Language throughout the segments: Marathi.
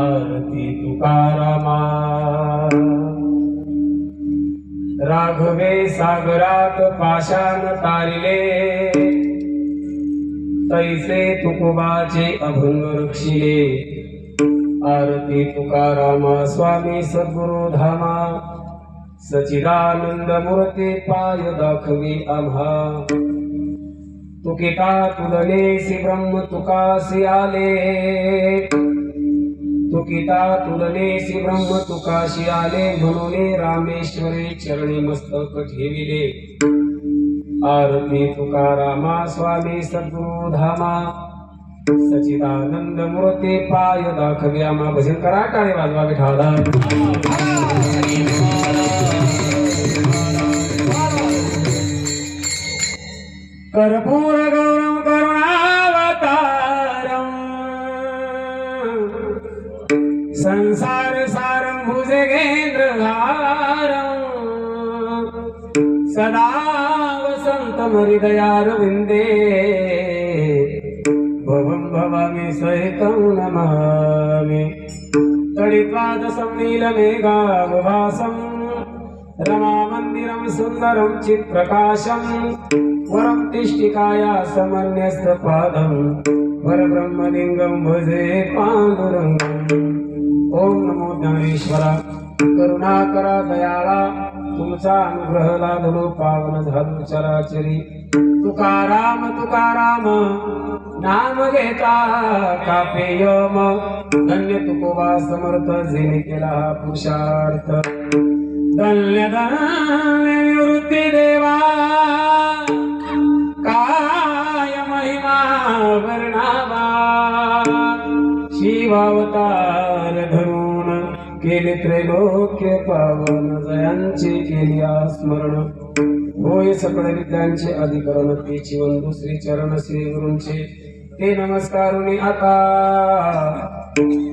आरती तुकारामा राघवे सागरात पाषाण तारिले तैसे तुकोबाचे अभंग रक्षिले आरती तुकारामा स्वामी सद्गुरु धामा सचिदानंद मूर्ती पाय दाखवी आम्हा तुकिता तुलनेसी ब्रह्म तुकासी आले तुकिता तुलनेसी ब्रह्म तुकाशी आले म्हणून रामेश्वरी चरणी मस्तक ठेविले आरती तुकारामा स्वामी सद्गुरु धामा सचिदानंद मूर्ती पाय दाखवी आम्हा भजन करा टाळे वाजवा विठाला कर्पूर गौरम करुणावतारम संसार सारं भुजगेंद्रहारं सदा वसंतम हृदयारविंदे भवं भवामि सहितं नमामि तडित्वादसं नीलमेघावभासं रमामन्दिरं सुन्दरं चित्प्रकाशं वरं तिष्ठिकाया समन्यस्तपादं वरब्रह्मलिङ्गं भजे पाण्डुरङ्गम् ओम नमो ज्ञानेश्वरा करुणाकरा दयाळा तुमचा अनुग्रह लाभलो पावन झालो चराचरी तुकाराम तुकाराम नाम घेता कापे यम धन्य तुकोबा समर्थ जेने केला हा पुरुषार्थ धन्य धन्य निवृत्ती देवा काय महिमा वर्णावा शिवावतार धरून केले त्रैलोक्य पावन जयांचे केली स्मरण होय सकळ विद्यांचे अधिकरण तेची वंदू श्री चरण श्री गुरूंचे ते नमस्कारुनी आता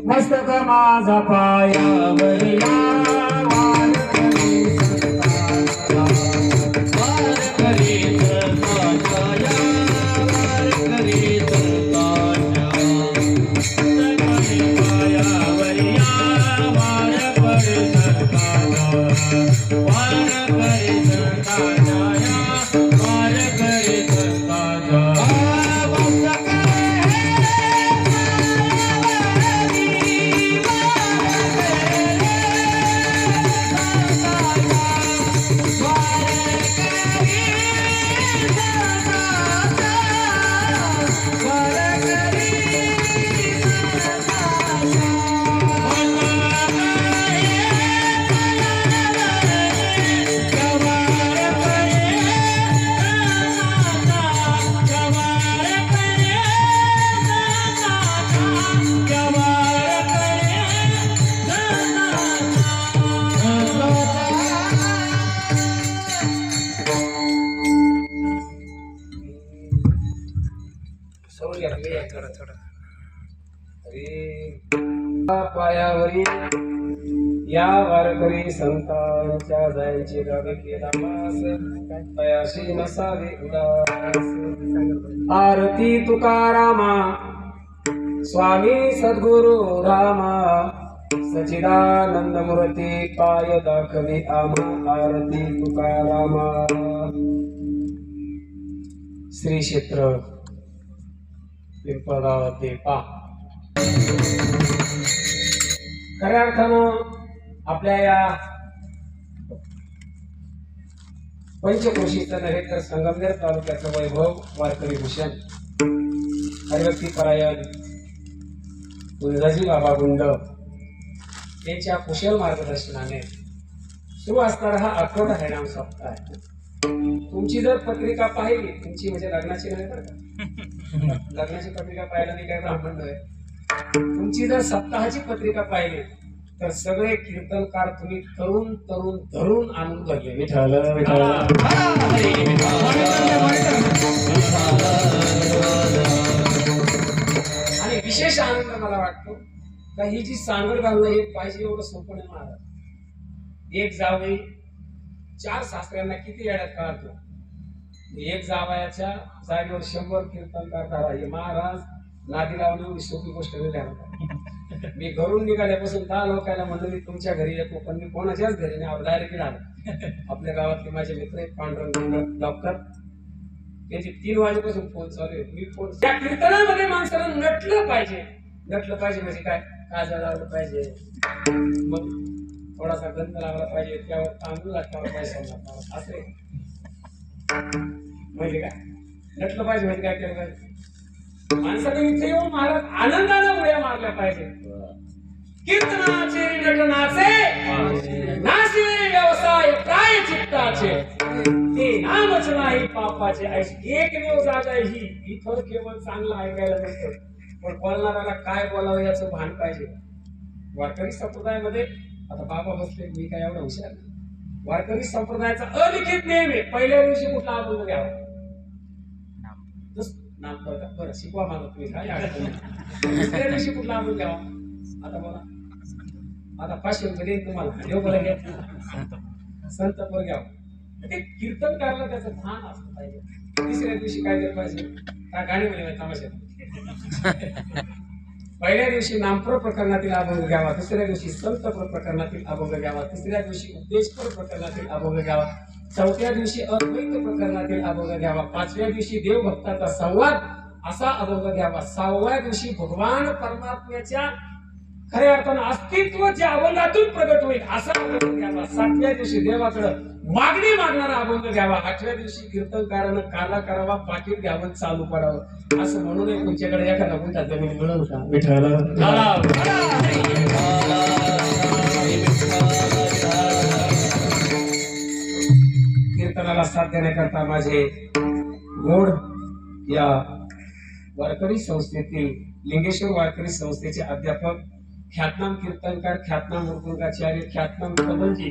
मस्तक माझा पायावरी पायावरी या वारकरी संतांच्या जायचे गावे केला मास तयाशी नसावे उदास आरती तुकारामा स्वामी सद्गुरु रामा सचिदानंद मूर्ती पाय दाखवे आम्हा आरती तुकारामा श्री क्षेत्र पिंपळगाव ते पा खऱ्या अर्थानं आपल्या या पंचक्रोशीचं नव्हे तर संगमनेर तालुक्याचं वैभव वारकरी भूषण हरिभक्ती परायण गुंजाजी बाबा गुंड यांच्या कुशल मार्गदर्शनाने सुरू असणारा हा आठवडा हरिनाम सप्ताह आहे. तुमची जर पत्रिका पाहिली तुमची म्हणजे लग्नाची नाही बरं का लग्नाची पत्रिका पाहायला मी काय ब्राह्मण आहे तुमची जर सप्ताहाची पत्रिका पाहिली तर सगळे कीर्तनकार तुम्ही तरुण तरुण धरून आणून धरले विठ्ठल विठ्ठल आणि विशेष आनंद मला वाटतो का ही जी सांगड घालणं हे पाहिजे एवढं सोपं नाही महाराज एक जावई 4 सासऱ्यांना किती येड्यात काढतो एक जावयाच्या जागेवर 100 कीर्तनकार धरा हे महाराज नादी लावणं एवढी सोपी गोष्ट नाही द्यायला. मी घरून निघाल्यापासून 10 लोकांना म्हणलं मी तुमच्या घरी येतो, पण मी कोणाच्याच घरी नाही, डायरेक्ट आलो. आपल्या गावातले माझे मित्र आहेत पांडुरंग डॉक्टर, त्याचे 3 वाजेपासून फोन चालू आहे. मी फोन त्या कीर्तनामध्ये माणसाला नटलं पाहिजे. नटलं पाहिजे म्हणजे काय, काजळ लावलं पाहिजे, मग थोडासा गंध लागला पाहिजे, त्यावर तांदूळ लागला पाहिजे, असे म्हणजे काय नटलं पाहिजे. म्हणजे काय केलं पाहिजे, माणसाने इथे येऊन महाराज आनंदाने उड्या मारल्या पाहिजे. कीर्तनाचे नटनाचे नाचे व्यवसाय काय चित्ताचे, ते नामच नाही पापाचे. एकमेव जागा ही इथं केवळ चांगलं ऐकायला नसतं, पण बोलणाऱ्याला काय बोलावं याचं भान पाहिजे. वारकरी संप्रदायामध्ये आता बाबा बसले, मी काय एवढा हुशार नाही. वारकरी संप्रदायाचा अलिखित नियम आहे, पहिल्या दिवशी कुठला अभंग घ्यावा, नाम करता बरं शिकवा मला तुम्ही काय अडचण नाही. दुसऱ्या दिवशी कुठला अभंग घ्यावा, आता बोला, आता 500 रुपये देईन तुम्हाला, देव बरं घ्या, संत पर घ्यावं. ते कीर्तन करायला त्याचं भान असलं पाहिजे. तिसऱ्या दिवशी काय केलं पाहिजे, काय गाणी म्हणे तमाशात. पहिल्या दिवशी नामपर प्रकरणातील अभंग घ्यावा, दुसऱ्या दिवशी संतपर प्रकरणातील अभंग घ्यावा, तिसऱ्या दिवशी उपदेशपर प्रकरणातील अभंग घ्यावा, चौथ्या दिवशी अद्वैत प्रकरणातील अभंग घ्यावा, 5व्या दिवशी देवभक्ताचा संवाद असा अभंग घ्यावा, 6व्या दिवशी भगवान परमात्म्याच्या खऱ्या अर्थानं अस्तित्व जे अभंगातून प्रगट होईल असा अभंग घ्यावा, 7व्या दिवशी देवाकडे मागणी मागणारा अभंग घ्यावा, 8व्या दिवशी कीर्तनकारानं काला करावा, पाकिट घ्यावं, चालू करावं. असं म्हणून तुमच्याकडे एखादा गुंठा जमीन मिळेल का विठ्ठला, कीर्तनाला साथ देण्याकरता माझे गोड या वारकरी संस्थेतील लिंगेश्वर वारकरी संस्थेचे अध्यापक, ख्यातनाम कीर्तनकार, ख्यातनाम मृदुंगाचार्य, ख्यातनाम कबलजी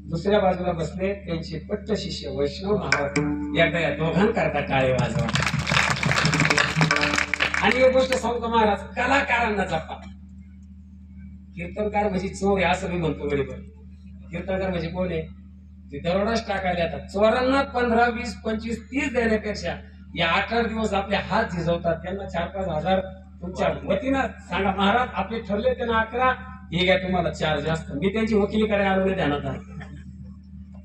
दुसऱ्या बाजूला बसले, त्यांचे पट्ट शिष्य वैष्णव महाराज, एकदा या दोघांकरता टाळे वाजवा. आणि एक गोष्ट सांगतो महाराज, कलाकारांना जपा. कीर्तनकार म्हणजे चोर आहे असं मी म्हणतो गडीवर. कीर्तनकार म्हणजे कोण आहे, ते दरोडाच टाकायला येतात. चोरांना 15, 20, 25, 30 देण्यापेक्षा या 8-8 दिवस आपले हात झिजवतात, त्यांना 4-5 हजार तुमच्या वतीनं सांगा, महाराज आपले ठरले त्यांना 11, हे घ्या तुम्हाला 4 जास्त. मी त्यांची वकिली करायला आलो नाही ध्यानात आहे.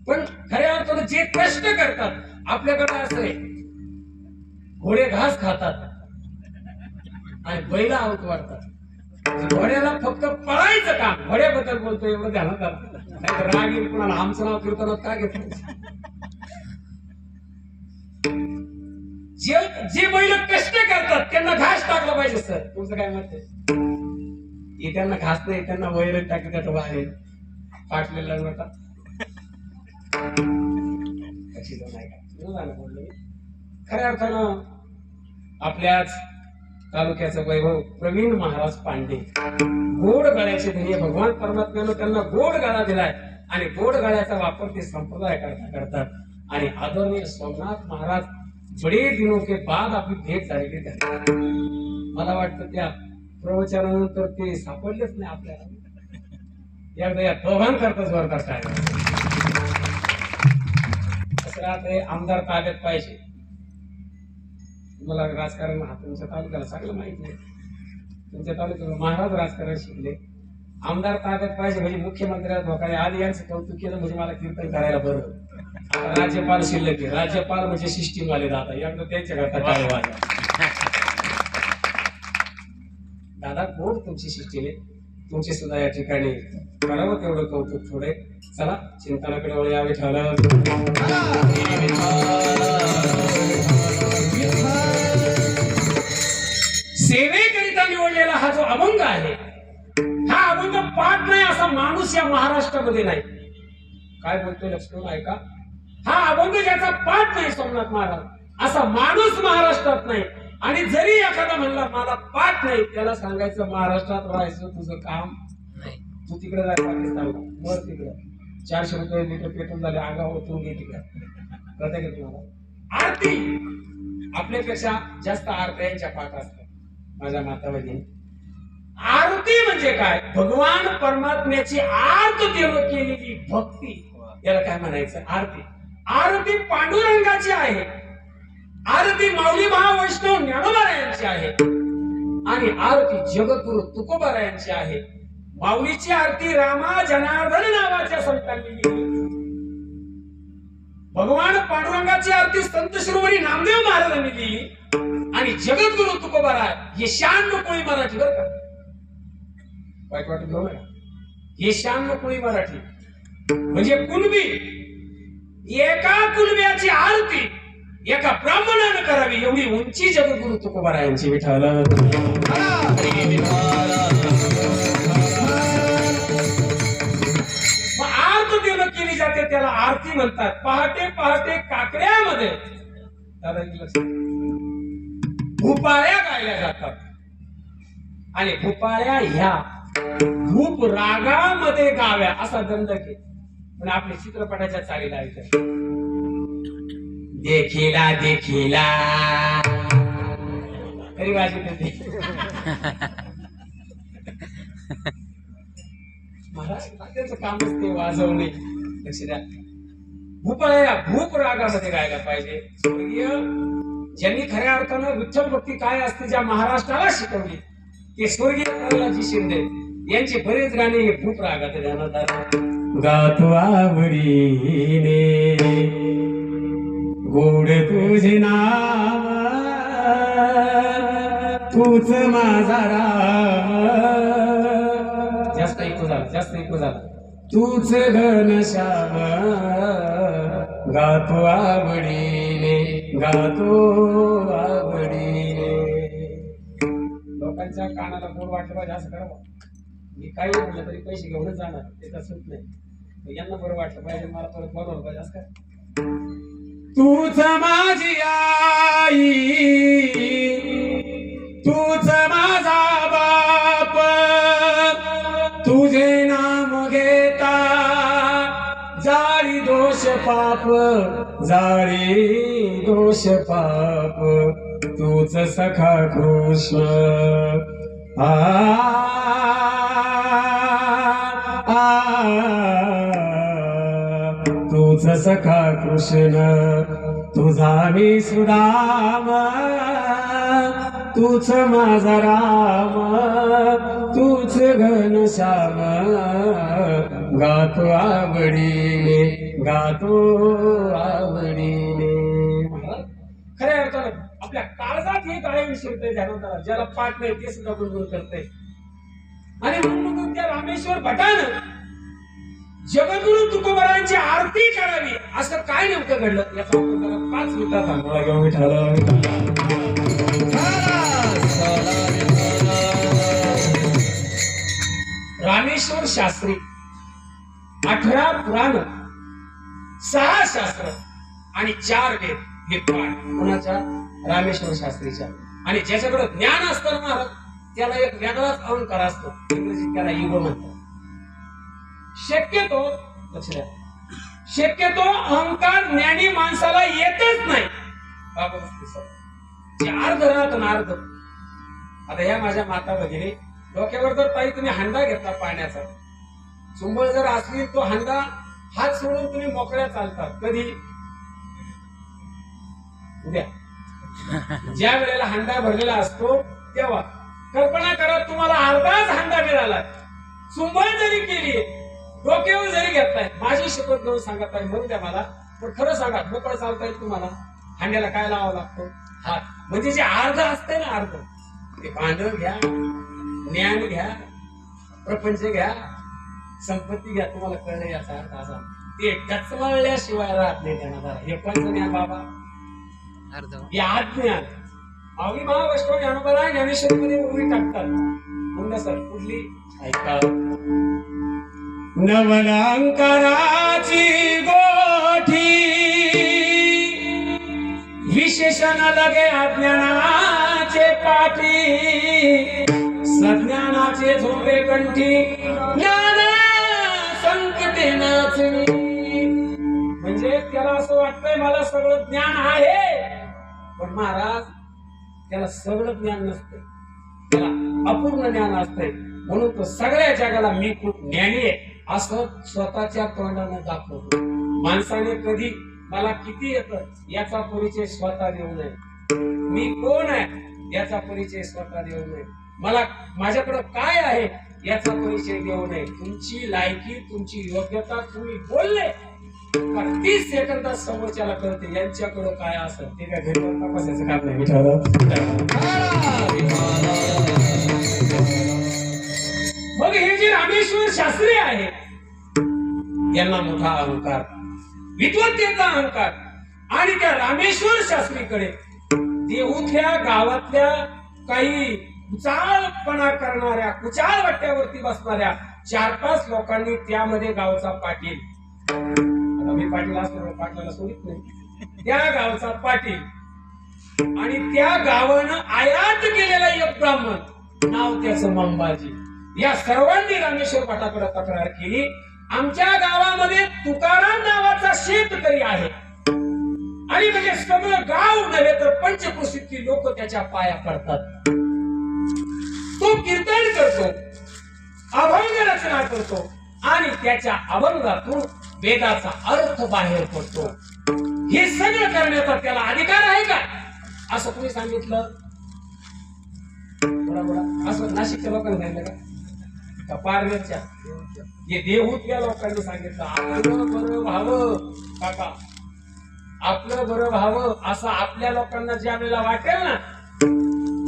पण खऱ्या अर्थानं जे कष्ट करतात, आपल्याकडे असं आहे, घोडे घास खातात आणि बैल आवत वाढतात. घोड्याला फक्त पळायचं काम, घोड्याबद्दल बोलतो एवढं ध्यानात आलं नाही तर राग येईल कुणाला. आमचं नाव कीर्तनात का घेतलं. जे बैल कष्ट करतात त्यांना घास टाकला पाहिजे. सर तुमचं काय मत आहे, त्यांना घास नाही, त्यांना वैर टाकतात बाहेर फाटलेला नव्हता. खऱ्या अर्थानं आपल्याच तालुक्याचं वैभव प्रवीण महाराज पांडे, गोड गळ्याचे धनी, भगवान परमात्म्यानं त्यांना गोड गळा दिलाय आणि गोड गळ्याचा वापर ते संप्रदाय करतात. आणि आदरणीय सोमनाथ महाराज बडे दिनों के बाद आपली भेट झालेली त्यात. मला वाटतं त्या प्रवचनानंतर ते सापडलेच नाही आपल्याला. एकदा या दोघांकरता जोरदार काय असं राहते. आमदार ताब्यात पाहिजे. मला राजकारण हा तुमच्या तालुक्याला चांगलं माहिती आहे. तुमच्या तालुक्यात महाराज राजकारण शिकले. आमदार ताब्यात पाहिजे म्हणजे मुख्यमंत्र्या धोकाने आधी यांचं कौतुक केलं म्हणजे मला कीर्तन करायला बरं. राज्यपाल शिल्लक आहे. राज्यपाल म्हणजे सिस्टीम वाले दादा, एकदा त्यांच्या करता काय वाजा. दादा गोड तुमची सिस्टीम आहे. तुमचे सुद्धा या ठिकाणी करावं तेवढं कौतुक थोडे. चला चिंतनाकडे वळूया. विठ्ठल सेवेकरिता निवडलेला हा जो अभंग आहे, हा अभंग पाठ नाही असा माणूस या महाराष्ट्रामध्ये नाही. काय बोलतोय लक्ष्मण ऐका. हा अभंग ज्याचा पाठ नाही सोमनाथ महाराज असा माणूस महाराष्ट्रात नाही. आणि जरी एखादा म्हणला मला पाठ नाही, त्याला सांगायचं महाराष्ट्रात राहायचं तुझं काम नाही, तू तिकडे जाय पाकिस्तानला, वर तिकडे 400 रुपये लिटर पेट्रोल झाले, अंगावर तू घे तिकडे. कळतंय का तुम्हाला. आरती आपल्यापेक्षा जास्त आरत्यांच्या पाठ असतात. माझ्या माता भगिनी, आरती म्हणजे काय, भगवान परमात्म्याची आर्त देव केलेली भक्ती, याला काय म्हणायचं आरती. आरती पांडुरंगाची आहे. आरती माऊली महावैष्णव ज्ञानोबा यांची आहे. आणि आरती जगद्गुरु तुकोबारायांची आहे. माऊलीची आरती रामा जनार्दन नावाच्या संतांनी लिहिली. भगवान पांडुरंगाची आरती संत शिरोमणी नामदेव महाराजांनी लिहिली. आणि जगद्गुरु तुकोबाराय हे 96 कोळी मराठी बरं का, वाईट वाटत घेऊ नका. हे 96 कोळी मराठी म्हणजे कुणबी. एका कुणब्याची आरती एका ब्राह्मणाने करावी एवढी उंची जगद्गुरु तुकोबारायांची. विठ्ठल आरती केली जाते त्याला आरती म्हणतात. पहाटे पहाटे काकड्यामध्ये भूपाळ्या गायल्या जातात आणि भूपाळ्या ह्या भूप रागामध्ये गाव्या असा दंडक आहे. पण आपल्या चित्रपटाच्या चालीला ऐकत देखीला देखीला तरी वाजत होते. महाराष्ट्राचं कामच ते वाजवणे. लक्ष द्या. भूपाळ्या भूप रागामध्ये गायला पाहिजे. स्वर्गीय ज्यांनी खऱ्या अर्थानं विठ्ठल भक्ती काय असते ज्या महाराष्ट्राला शिकवली ते स्वर्गीय प्रल्हादजी शिंदे यांचे बरेच गाणे हे भूप रागात ध्यानात आले. गातो आवडीने गोड तुझे नाम तूच माझा राम. जास्त ऐकू झालं, जास्त ऐकू झालं. तूच घनश्याम गातो आवडीने, गातो आवडीने. लोकांच्या कानाला गोड वाटलं पाहिजे असं करावं. मी काही म्हटलं तरी पैसे घेऊनच जाणार, ते तसंच नाही. यांना बरं वाटलं पाहिजे, मला परत बनवलं पाहिजे असं काय. तूच माझी आई, तूच माझा बाप, तुझे नाम घेता जाळी दोष पाप, जाळी दोष पाप. तूच सखा कृष्ण तूच सखा कृष्ण, तुझा मी सुदाम, तूच माझा राम, तूच घनश्याम गातो आवडीने, गातो आवडीने. खऱ्या अर्थानं आपल्या काळजात हे गाणे विसरतंय ध्यानात. ज्याला पाठ नाही ते सुद्धा गुणगुण करतंय. आणि म्हणून त्या रामेश्वर भटानं जगद्गुरु तुकोबारायांची आरती करावी असं काय नेमकं घडलं याचा आपण जरा 5 मिनिटात थांबवा घेऊ. विठ्ठल रामेश्वर शास्त्री 18 पुराण, 6 शास्त्र आणि 4 वेद हे पाठ कोणाच्या? रामेश्वर शास्त्रीच्या. आणि ज्याच्याकडे ज्ञान असतं महाराज त्याला एक वेगळाच अहंकार असतो. इंग्रजीत त्याला इगो म्हणतात. शक्यतो लक्ष द्या, शक्यतो अहंकार ज्ञानी माणसाला येतच नाही. जे अर्ध राहत ना अर्ध. आता ह्या माझ्या माता वगैरे डोक्यावर जर ताई तुम्ही हंडा घेतला पाण्याचा, चुंबळ जर असली तो हंडा हात सोडून तुम्ही मोकळ्या चालतात. कधी? उद्या ज्या वेळेला हंडा भरलेला असतो तेव्हा कल्पना करा तुम्हाला अर्धाच हंडा मिळाला. चुंबळ जरी केली, डोक्यावर जरी घेतलाय, माझी शपथ घेऊन सांगत आहे म्हणून द्या मला, पण खरं सांगा मोकळं चालता येईल तुम्हाला? हंड्याला काय लावावा लागतो? हात. म्हणजे जे अर्ध असते ना अर्ध, ते भांडण घ्या, ज्ञान घ्या, प्रपंच घ्या, संपत्ती घ्या, तुम्हाला कळलं याचा अर्थ असा. ते टचमळल्याशिवाय राहत नाही त्यांना. हे पंच ज्ञान बाबा, हे आज्ञान. माऊली महावैष्णव ज्ञानोबा ज्ञानेश्वरीमध्ये उभी टाकतात. म्हणलं सर कुठली? ऐका. नवलांकाराची गोठी विशेषण लगे अज्ञानाचे पाठी, सज्ञानाचे झोंबे कंठी, ज्ञान संकटे नाचणी. म्हणजे त्याला असं वाटतंय मला सगळं ज्ञान आहे, पण महाराज त्याला सगळं ज्ञान नसतं, त्याला अपूर्ण ज्ञान असतंय. म्हणून तो सगळ्या जगाला मी खूप ज्ञानी आहे असं स्वतःच्या तोंडाने दाखवतो. माणसाने कधी मला किती येतं याचा परिचय स्वतः देऊ नये. मी कोण आहे याचा परिचय स्वतः देऊ नये. मला माझ्याकडे काय आहे याचा परिचय देऊ नये. तुमची लायकी, तुमची योग्यता, तुम्ही बोलले 30 सेकंदात समोरच्याला कळते यांच्याकडे काय असेल ते. काय घरी तपासायचं काम नाही. मग हे जे रामेश्वर शास्त्री आहे यांना मोठा अहंकार, विद्वत्तेचा अहंकार. आणि त्या रामेश्वर शास्त्रीकडे देहूतल्या गावातल्या काही कुचाळपणा करणाऱ्या, कुचाळ वाट्यावरती बसणाऱ्या 4-5 लोकांनी, त्यामध्ये गावचा पाटील, आता मी पाटील असतो पाटलाला सोडित नाही, त्या गावचा पाटील आणि त्या गावानं आयात केलेला एक ब्राह्मण, नाव त्याचं मंबाजी, या सर्वांनी रामेश्वर भटाकडे तक्रार केली. आमच्या गावामध्ये तुकाराम नावाचा शेतकरी आहे आणि म्हणजे सगळं गाव नव्हे तर पंचक्रोशीतली लोक त्याच्या पाया पडतात. तो कीर्तन करतो, अभंग रचना करतो आणि त्या अभंगातून वेदाचा अर्थ बाहेर पडतो. हे सगळं करण्याचा त्याला अधिकार आहे का असं तुम्ही सांगितलं? असं नाशिकच्या लोकांनी सांगितलं का पारनेरच्या, हे देहूतल्या लोकांनी सांगितलं? आपलं बरं व्हावं काका, आपलं बरं व्हावं असं आपल्या लोकांना ज्या वेळेला वाटेल ना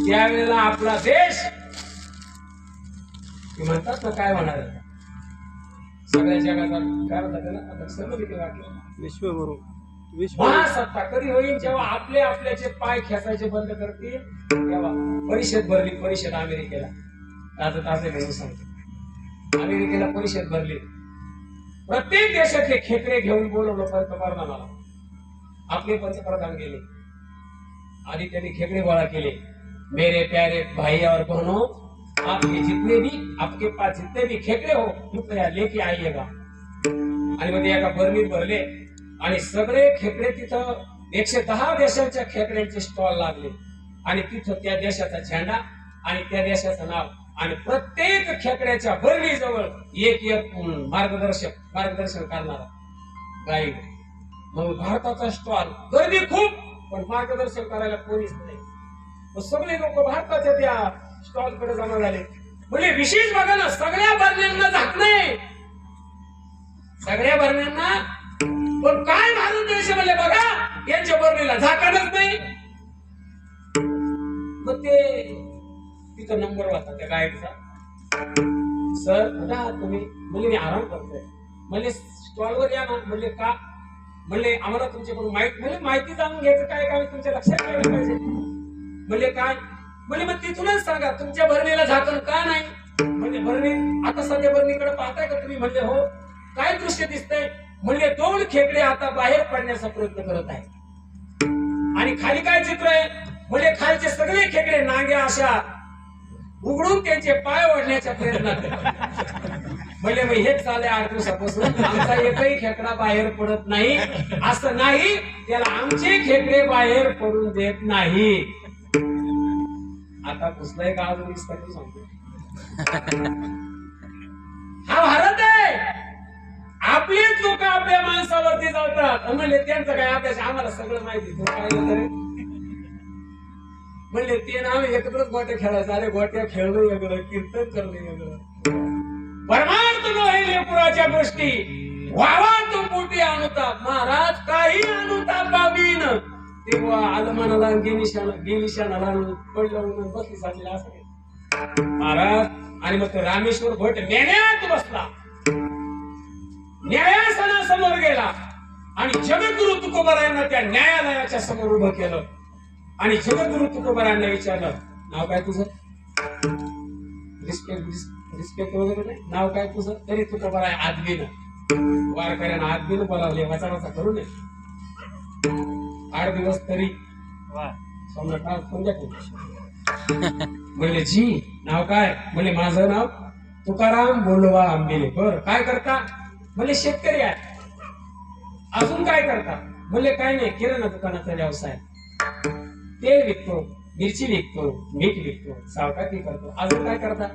त्यावेळेला आपला देश म्हणतात ना काय होणार आहे, सगळ्या जगाचा काय म्हणतात ना आपण सर्व किती वाटलं विश्वगुरु महासत्ता कधी होईल जेव्हा आपले आपल्याचे पाय खेचायचे बंद करतील तेव्हा. परिषद भरली, परिषद अमेरिकेला, ताजे घेऊन सांगतो, अमेरिकेला परिषद भरली. प्रत्येक देशातले खेकडे घेऊन बोलवलं पंतप्रधानाला. आपले पंतप्रधान गेले, आधी त्यांनी खेकडे गोळा केले. मेरे प्यारे भाई और बहनों, आपके जितने भी आपके पास जितने भी खेकडे हो कृपया लेके आइएगा. आणि मग एका बर्नीत भरले आणि सगळे खेकडे तिथं 110 देशांच्या खेकड्यांचे स्टॉल लागले आणि तिथं त्या देशाचा झेंडा आणि त्या देशाचं नाव आणि प्रत्येक खेकड्याच्या बर्नी जवळ एक मार्गदर्शन करणारा गाईड. मग भारताचा स्टॉल, गर्दी खूप पण मार्गदर्शन करायला कोणीच नाही. मग सगळे लोक भारताच्या त्या स्टॉल कडे जमा झाले. म्हणजे विशेष बघा ना, सगळ्या बर्ण्यांना झाक नाही, सगळ्या बर्ण्यांना, पण काय भारत देश म्हणले बघा यांच्या बर्नीला झाकणच नाही. मग ते तिथं नंबर होता त्या गाईडचा. सर बघा तुम्ही, म्हणजे मी आराम करतोय, म्हणजे स्टॉलवर या ना. म्हणजे का? म्हणले आम्हाला तुमच्याकडून माहिती जाणून घ्यायचं काय काय तुमच्या लक्षात ठेवायला पाहिजे. म्हणले काय? म्हणजे मग तिथूनच सांगा तुमच्या भरणीला झाकण का नाही. म्हणजे भरणी आता सध्या भरणीकडे पाहताय का तुम्ही? म्हणजे हो. काय दृश्य दिसतंय? म्हणजे 2 खेकडे आता बाहेर पडण्याचा प्रयत्न करत आहे आणि खाली काय चित्र आहे? म्हणजे खालचे सगळे खेकडे नांग्या अशा उघडून त्यांचे पाय ओढण्याच्या प्रयत्नात. म्हणजे मग हेच चाललंय 8 दिवसापासून, आमचा एकही खेकडा बाहेर पडत नाही. असं नाही, त्याला आमचे खेकडे बाहेर पडून देत नाही. आता पुसलाय का अजून सांगतो, हा भारत आहे. आपलेच लोक आपल्या माणसावरती चालतात. म्हणले त्यांचं काय अभ्यास, आम्हाला सगळं माहिती. म्हणले ते ना आम्ही एकत्रच गोट्या खेळायचं. अरे गोट्या खेळणं वेगळं, कीर्तन करणं वेगळं. परमार्थ नव्हे लेकराच्या गोष्टी, व्हावा तो पोटी आणूता. महाराज काही आणूता बाबीन तेव्हा आलं मनाला गेलिशानाला पडलं बसली चाललेला असं महाराज. आणि मग तो रामेश्वर भट न्यायात बसला, न्यायासनासमोर गेला आणि जगद्गुरु तुकोबारायांना त्या न्यायालयाच्या समोर उभं केलं आणि जगद्गुरु तुकोबारायांना विचारलं, नाव काय तुझं? रिस्पेक्ट वगैरे नाही, नाव काय तुझं? तरी तुकोबाराय आदबीनं, वारकऱ्यांना आदबीनं बोलावले, वाचा करू नये. 8 दिवस तरी सम्राट म्हणले जी नाव काय? म्हणले माझं नाव तुकाराम बोलवा आंबेले. बर काय करता? म्हणले शेतकरी आहे. अजून काय करता? म्हणले काय नाही, किराणा दुकानाचा व्यवसाय, तेल विकतो, मिरची विकतो, मीठ विकतो, सावकारी करतो. अजून काय करता?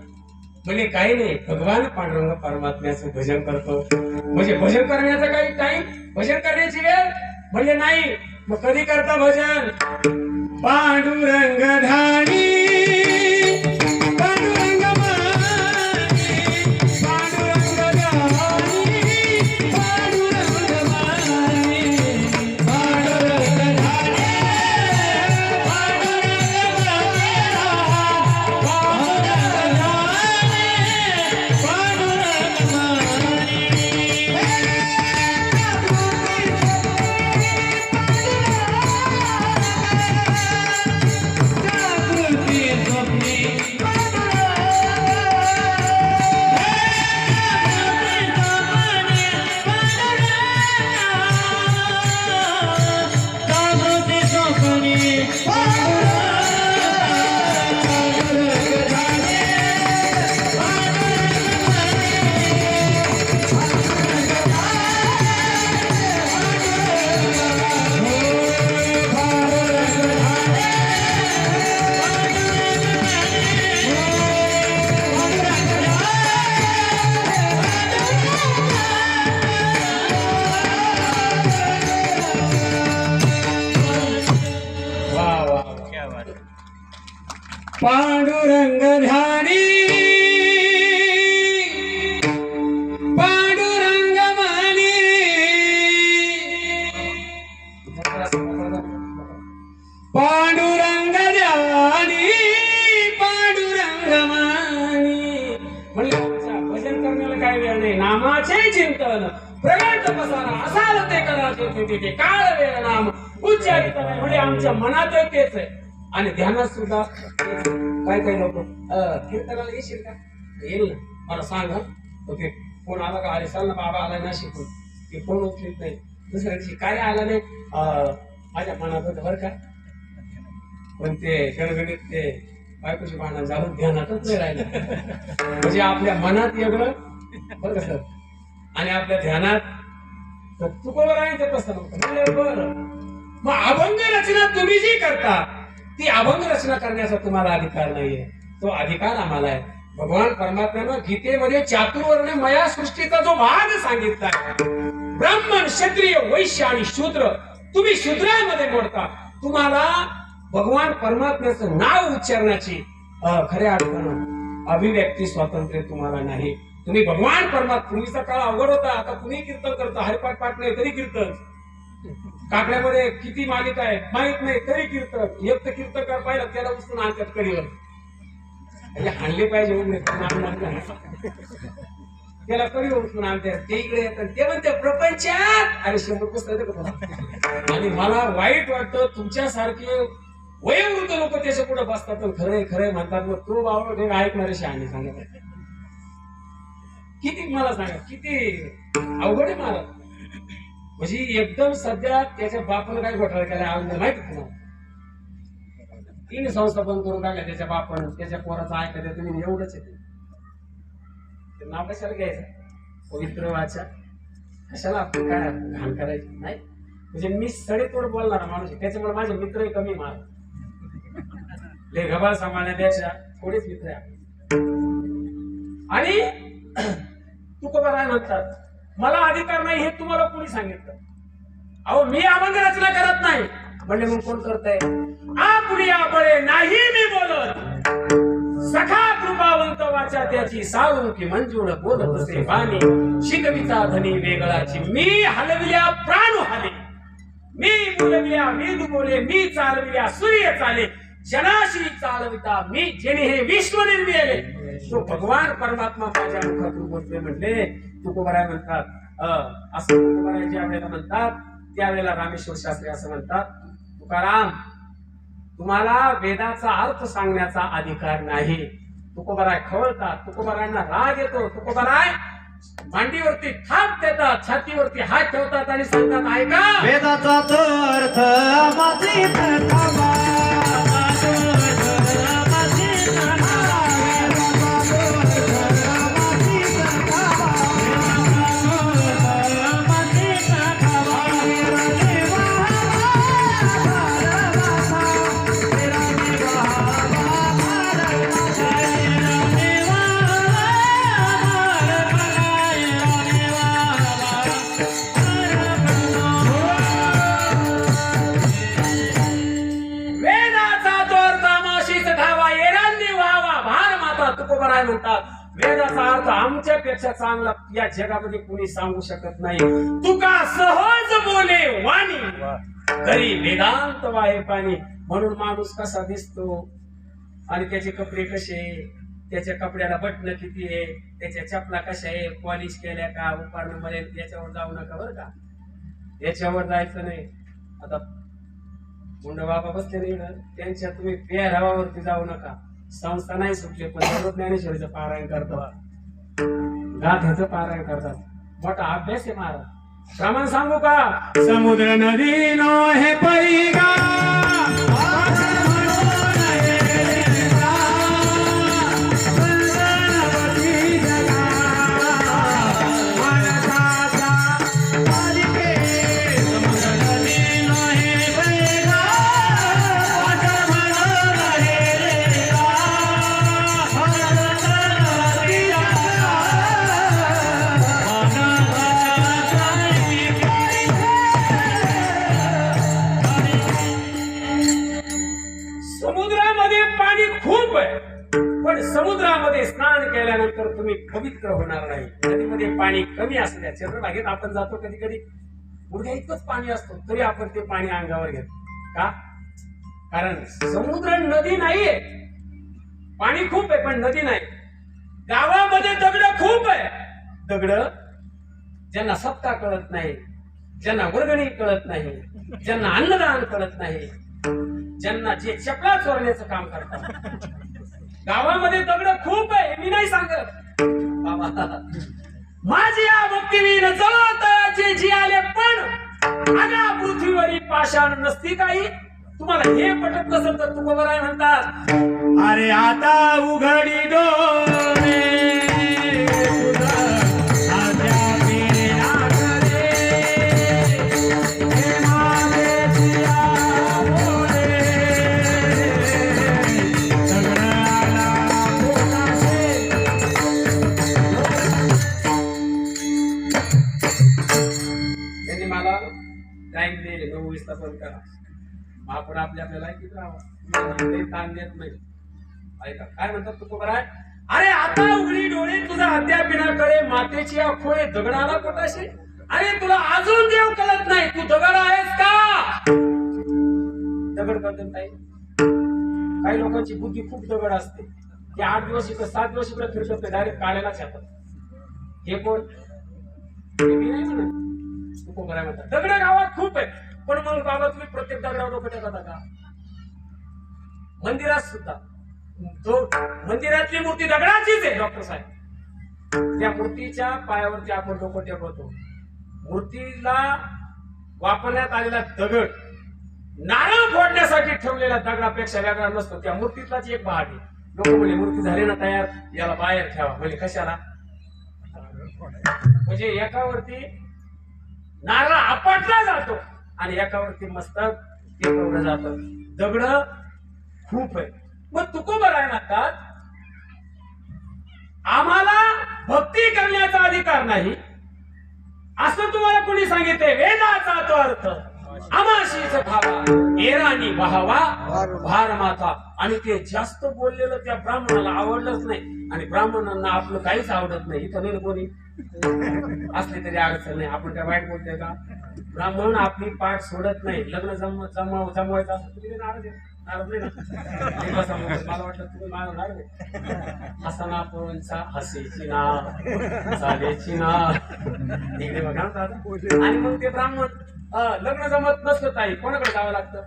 म्हणजे काही नाही, भगवान पांडुरंग परमात्म्याचं भजन करतो. म्हणजे भजन करण्याचा काही टाइम, भजन करण्याची वेळ म्हणजे नाही. मग कधी करता भजन? पांडुरंग धाणी पांडुरंग मानी पांडुरंग धाणी पांडुरंग मानी पांडुरंग धाणी पांडुरंग पांडुरंग ध्यानी पांडुरंग मानी पांडुरंग ध्यानी पांडुरंग मानी म्हणलं भजन करण्याला काय वेळ नाही नामाचे चिंतन प्रगट पसारा असाल ते कदाचित तिथे काळ वेळ नाम उच्चारित नाही म्हणजे आमच्या मनात तेच आहे आणि ध्यानात सुद्धा काय काय लोक कीर्तनाला येशील का येईल ना मला सांग ओके फोन आला का अरे चाल ना बाबा आला ना शिकून ते फोन उचलीत नाही दुसऱ्या दिवशी काय आला नाही माझ्या मनात होतं बरं का पण ते गणगणित ते बायकोची भांडण झालं ध्यानातच नाही राहिलं म्हणजे आपल्या मनात वेगळं बरं का सर आणि आपल्या ध्यानात तुकोवर आहे ते तसं नव्हतं बरं मग अभंग रचना तुम्ही जी करता ती अभंग रचना करण्याचा तुम्हाला अधिकार नाहीये तो अधिकार आम्हाला आहे भगवान परमात्म्यानं गीतेमध्ये चातुर्वर्ण मया सृष्टीचा जो भाग सांगितला ब्राह्मण क्षत्रिय वैश्य आणि शूद्र तुम्ही शूद्रामध्ये मोडता तुम्हाला भगवान परमात्म्याचं नाव उच्चारण्याची खऱ्या अर्थानं अभिव्यक्ती स्वातंत्र्य तुम्हाला नाही तुम्ही भगवान परमात्मा पूर्वीचा काळ अवघड होता आता तुम्ही कीर्तन करता हरिपाठ पाठ नाही तरी कीर्तन काकड्यामध्ये किती मालिका आहेत माहित नाही तरी कीर्तन एक तर कीर्तनकार पाहिलं त्याला उचलून आणतात कडीवर म्हणजे हाणले पाहिजे वगैरे त्याला कडीवर उचलून आणतात ते इकडे येतात ते म्हणते प्रपंचात आणि 100 पुस्तक आणि मला वाईट वाटतं तुमच्यासारखे वयोवृद्ध लोक त्याच्या पुढे बसतात खरंय खरंय म्हणतात मग तो बाबा ऐकणारे शहाणे सांगत किती मला सांगा किती अवघड आहे मला म्हणजे एकदम सध्या त्याच्या बापानं काय घोटाळा केला आनंद माहिती तुम्हाला 3 संस्था बंद करून टाकल्या त्याच्या बापानं त्याच्या पोराचं ऐकायचं तुम्ही एवढंच आहे ते नाव कशाला घ्यायचं पवित्र वाचा कशाला आपण काय घाण करायची नाही म्हणजे मी सडेतोड बोलणारा माणूस आहे त्याच्यामुळे माझे मित्रही कमी मार ले गबाळ सांभाळण्यापेक्षा थोडेच मित्र आहे आणि तुकोबाराय म्हणतात मला अधिकार नाही हे तुम्हाला कोणी सांगितलं अहो मी अभंग रचना करत नाही म्हणजे मग कोण करताय आपुरी बळे नाही मी बोलत सखा कृपावंत वाचा त्याची साळू की मंजूळ बोलत असे वाणी शिकविता धनी वेगळाची मी हलविल्या प्राण हले मी बोलविल्या वेद बोले मी चालविल्या सूर्य चाले जनाशी चालविता मी जेणे हे विश्व निर्मिले तो भगवान परमात्मा माझ्या मुखातून बोलते म्हणले तुकोबाराय म्हणतात असं तुकोबाराय ज्या वेळेला म्हणतात त्यावेळेला रामेश्वर शास्त्री असं म्हणतात तुकाराम तुम्हाला वेदाचा अर्थ सांगण्याचा अधिकार नाही तुकोबाराय खवळतात तुकोबारायांना राग येतो तुकोबाराय मांडीवरती थाप देतात छातीवरती हात ठेवतात आणि सांगतात ऐका वेदाचा अर्थ माझी वेदाचा अर्थ आमच्यापेक्षा चांगला या जगामध्ये कुणी सांगू शकत नाही. तुका सहज बोले वाणी तरी वेदांत वाहे पाणी. म्हणून माणूस कसा दिसतो आणि त्याचे कपडे कसे, त्याच्या कपड्याला बटन किती आहे, त्याच्या चपला कशा आहे, पॉलिश केल्या का, उपारणं मध्ये, याच्यावर जाऊ नका बरं का. याच्यावर जायचं नाही. आता मुंड बाबा बसले नाही ना, त्यांच्या तुम्ही पेहरावावरती जाऊ नका. संस्था नाही सुटले पण सर्व ज्ञानेश्वरीचं पारायण करतात, गाथ्याचं पारायण करतात. मोठा अभ्यास आहे महाराज. प्रमाण सांगू का? समुद्र नदी नो हे पैगा समुद्रामध्ये पाणी खूप आहे, पण समुद्रामध्ये स्नान केल्यानंतर तुम्ही पवित्र होणार नाही. नदीमध्ये पाणी कमी असू द्या, चंद्रभागेत आपण जातो कधी कधी गुडघ्या इतकंच पाणी असतो तरी आपण ते पाणी अंगावर घेतो का? कारण समुद्र नदी नाहीये. पाणी खूप आहे पण नदी नाही. गावामध्ये दगड खूप आहे. दगड ज्यांना सत्ता कळत नाही, ज्यांना वर्गणी कळत नाही, ज्यांना अन्नदान कळत नाही, ज्यांना जे चपला चोरण्याचं काम करतात, गावामध्ये दगड खूप आहे. मी नाही सांगत बाबा, माझी या भक्तीवीर जळताचे जी आले पण आगा पृथ्वीवरील पाषाण नसती काही. तुम्हाला हे पटत नसेल तर तू बरोबर आहे म्हणतात. अरे आता उघडी डोळे तुझा आज्ञा बिना करे, हे माझे जिया बोले, सगळ्याला पोटाचे. त्यांनी मला टाइम दिले 9:20 पण करा. आपण आपल्या लायकीत राहावं, ताण देत नाही. ऐका काय म्हणतात तुकोबर आहे. अरे आता उघडी डोळे तुझा अद्याप बिनाकडे, मातेची आखोळे दगडाला पोटाशी. अरे तुला अजून देव कळत नाही, तू दगड आहेस का? दगड बदलत नाही. काही लोकांची बुद्धी खूप दगड असते. ते 8 दिवस इकडे 7 दिवस इकडे फिरतात, डायरेक्ट काढायलाच येतात. हे कोण? हे मी नाही म्हणत, तुकोबर आहे म्हणतात. दगड गावात खूप आहे, पण मग बाबा तुम्ही प्रत्येक दगडावर डोकं टाकता का? मंदिरात सुद्धा जो मंदिरातली मूर्ती दगडाचीच आहे डॉक्टर साहेब, त्या मूर्तीच्या पायावरती आपण डोकं टेकवतो. मूर्तीला वापरण्यात आलेला दगड नारळ फोडण्यासाठी ठेवलेल्या दगडापेक्षा वेगळा नसतो. त्या मूर्तीतलाच एक भाग आहे. लोक म्हणजे मूर्ती झाली ना तयार, याला बाहेर ठेवा. म्हणजे कशाला? म्हणजे एकावरती नारळ आपटला जातो आणि एकावरती मस्तक टेकवलं जातं. दगड खूप आहे. मग तुकोबर आहे म्हणतात आम्हाला भक्ती करण्याचा अधिकार नाही असं तुम्हाला कोणी सांगितले? वेदाचा तो अर्थ आमाशीच खावा एरानी वाहावा भार माथा. आणि ते जास्त बोललेलं त्या ब्राह्मणाला आवडलंच नाही, आणि ब्राह्मणांना आपलं काहीच आवडत नाही. इथं नाही कोणी असले तरी अडचण नाही. आपण काय वाईट बोलतोय का? ब्राह्मण आपली पाठ सोडत नाही. लग्न जमवायचं असं तुम्ही नाराज आहे? नाराज नाही ना? मला वाटलं तुम्ही मला नाराज आहे. हसना पोळींचा हसेची ना चालेची ना इकडे बघा ना दादा. आणि मग ते ब्राह्मण लग्न जमत नसलं ताई कोणाकडे जावं लागतं?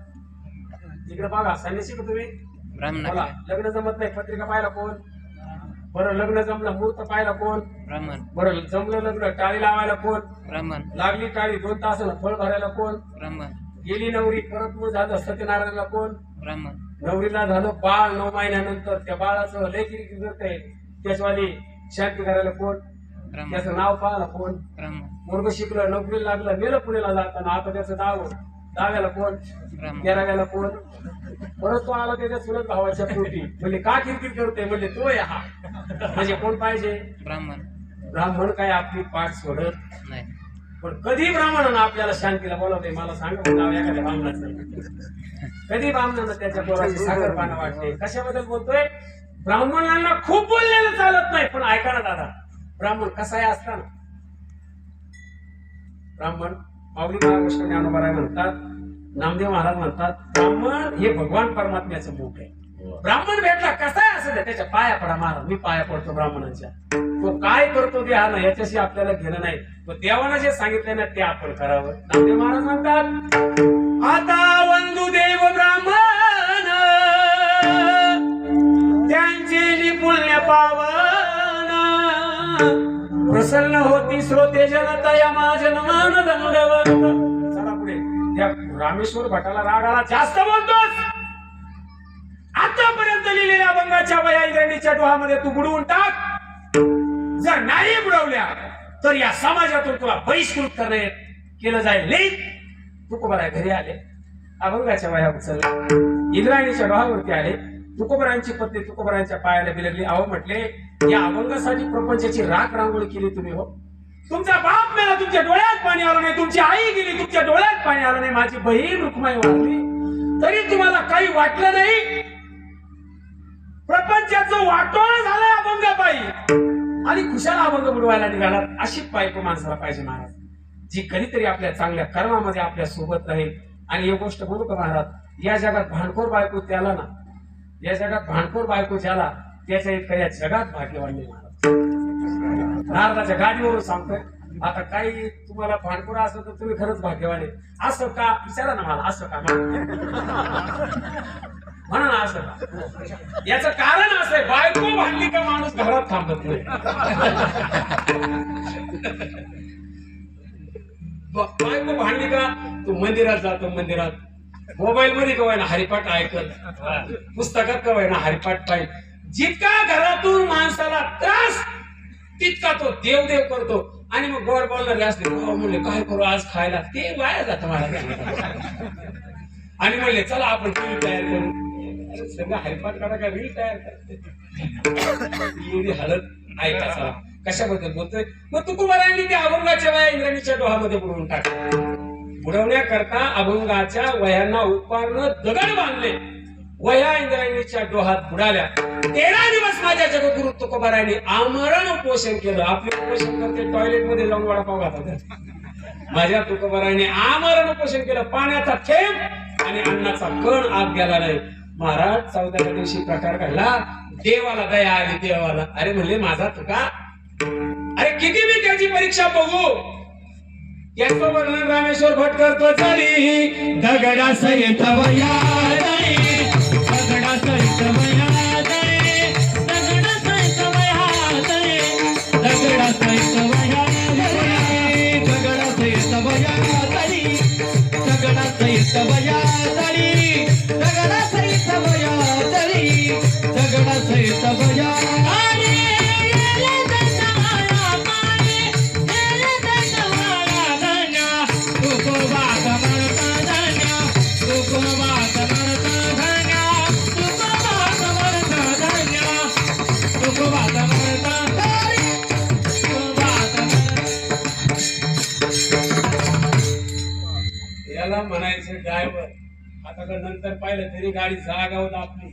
इकडे बघा संन्यासी का तुम्ही? बोला लग्न जमत नाही, पत्रिका पाहायला कोण? बरं लग्न जमलं, मुहूर्त पाहायला कोण? ब्राह्मण. बरं जमलं लग्न, टाळी लावायला कोण? ब्राह्मण. लागली टाळी 2 तासाला फळ भरायला कोण? ब्राह्मण. गेली नवरी, परत मग झालं सत्यनारायणला कोण? ब्राह्मण. नवरीला झालं बाळ 9 महिन्यानंतर, त्या बाळाचं लय किरकिर करते, त्याचवाली शांती करायला कोण? ब्राह्मण. त्याचं नाव पाहायला कोण? ब्राह्मण. मुलगा शिकलं, नोकरीला लागलं, गेलं पुण्याला जाताना, आता त्याचं दहाव्याला कोण? ब्राह्मण. 11व्याला कोण? परत तो आला त्याच्या चुलत भावाच्या पोटी. म्हणजे का किरकिर करतोय? म्हणजे तो आहे हा. म्हणजे कोण पाहिजे? ब्राह्मण. ब्राह्मण काय आपली पाठ सोडत नाही. पण कधी ब्राह्मणानं आपल्याला शांतीला बोलवते? मला सांगा नाव एखाद्या ब्राह्मणाचं. कधी ब्राह्मणानं त्याच्या पोराची साखरपानं वाटते? कशाबद्दल बोलतोय? ब्राह्मणांना खूप बोललेलं चालत नाही, पण ऐका ना दादा, ब्राह्मण कसा आहे असताना ब्राह्मण माऊली महाराज ज्ञानोबा म्हणतात, नामदेव महाराज म्हणतात, ब्राह्मण हे भगवान परमात्म्याचं मुख आहे. ब्राह्मण भेटला कसा आहे असं द्या, त्याच्या पाया पडा महाराज, मी पाया पडतो ब्राह्मणांच्या. तो काय करतो ते हा ना याच्याशी आपल्याला घेणं नाही, तो देवानं जे सांगितलं ना ते आपण करावं. नामदेव महाराज म्हणतात, आता वंदुदेव ब्राह्मण त्यांची पुण्य पावन, प्रसन्न होती श्रोते जनता या माझन मान दंडवत. चला पुढे. त्या रामेश्वर भटाला राग आला, जास्त बोलतोस, आतापर्यंत लिहिलेल्या अभंगाच्या वया इंद्रायणीच्या डोहामध्ये तू बुडवून टाक. जर नाही बुडवल्या तर या समाजातून तुला बहिष्कृत करणे केलं जाईल. नाही तुकोबराय घरी आले, अभंगाच्या वया उचलल्या, इंद्रायणीच्या डोहावरती आले. तुकोबरायांची पत्नी तुकोबरायांच्या पायाला बिलगली. अहो म्हटले, या अभंगासाठी प्रपंचाची राख रांगोळी केली तुम्ही हो. तुमचा बाप मेला, तुमच्या डोळ्यात पाणी आलं नाही, तुमची आई गेली, तुमच्या डोळ्यात पाणी आलं नाही, माझी बहीण रुक्माई वारली, तरी तुम्हाला काही वाटलं नाही. प्रपंचाचं वाटोळ झालंय अभंगापायी आणि खुशाल अभंग बुडवायला निघाला. अशी बायको माणसाला पाहिजे महाराज, जी कधीतरी आपल्या चांगल्या कर्मामध्ये आपल्या सोबत राहील. आणि एक गोष्ट बोलू का महाराज, या जगात भांडखोर बायको त्याला ना, या जगात भांडखोर बायको ज्याला, त्याच्या इतकं या जगात भाग्यवान नाही महाराज. नारदाच्या गाडीवरून सांगतोय. आता काही तुम्हाला भांडखोर असं तर तुम्ही खरंच भाग्यवान आहे. असं का विचारा ना मला, असं का म्हणा ना, असं का? याचं कारण असं आहे, बायको भांडली का माणूस घरात थांबत नाही. बायको भांडली का तू मंदिरात जातो, मंदिरात मोबाईल मध्ये कवाय ना हरिपाठ ऐकत, पुस्तकात कवाय ना हरिपाठ पाहिजे. जितका घरातून माणसाला त्रास तितका तो देव देव करतो. आणि मग गोड बोलणारे असते, म्हणले काय करू आज खायला, ते वाया जातं मला. आणि म्हणले चला आपण रील तयार करू, सगळं हरिपाठ काढा का रील तयार करते. एवढी हालत ऐका चला कशाबद्दल बोलतोय. मग तुकोबारायांनी त्या अभंगाच्या वया इंद्रायणीच्या डोहामध्ये बुडवून टाकले. बुडवण्याकरता अभंगाच्या वयांना उपारनं दगड बांधले, वया इंद्रायणीच्या डोहात बुडाल्या. 13 दिवस माझ्या जगद्गुरु तुकोबारायांनी आमरण उपोषण केलं. आपले उपोषण करते टॉयलेट मध्ये जाऊन वडापाव खातात, माझ्या तुकोबारायांनी आमरण उपोषण केलं. पाण्याचा थेंब आणि अन्नाचा कण आत गेला नाही. महाराज 14व्या दिवशी प्रकार घडला, देवाला दया आली. देवाला अरे म्हणले माझा तुका, अरे किती मी त्याची परीक्षा बघू. याचं वर्णन रामेश्वर भट करतो. चली दगडा सहित वया दरी, दगडा सहित वया दरी, दगडा सहित वया दरी, दगडा सहित वया दरी, दगडा सहित वया दरी, दगडा सहित वया दरी, दगडा सहित वया दरी, दगडा सहित वया दरी. याला म्हणायचं ड्रायव्हर. आता तर नंतर पाहिलं तरी गाडी जागावत आपली,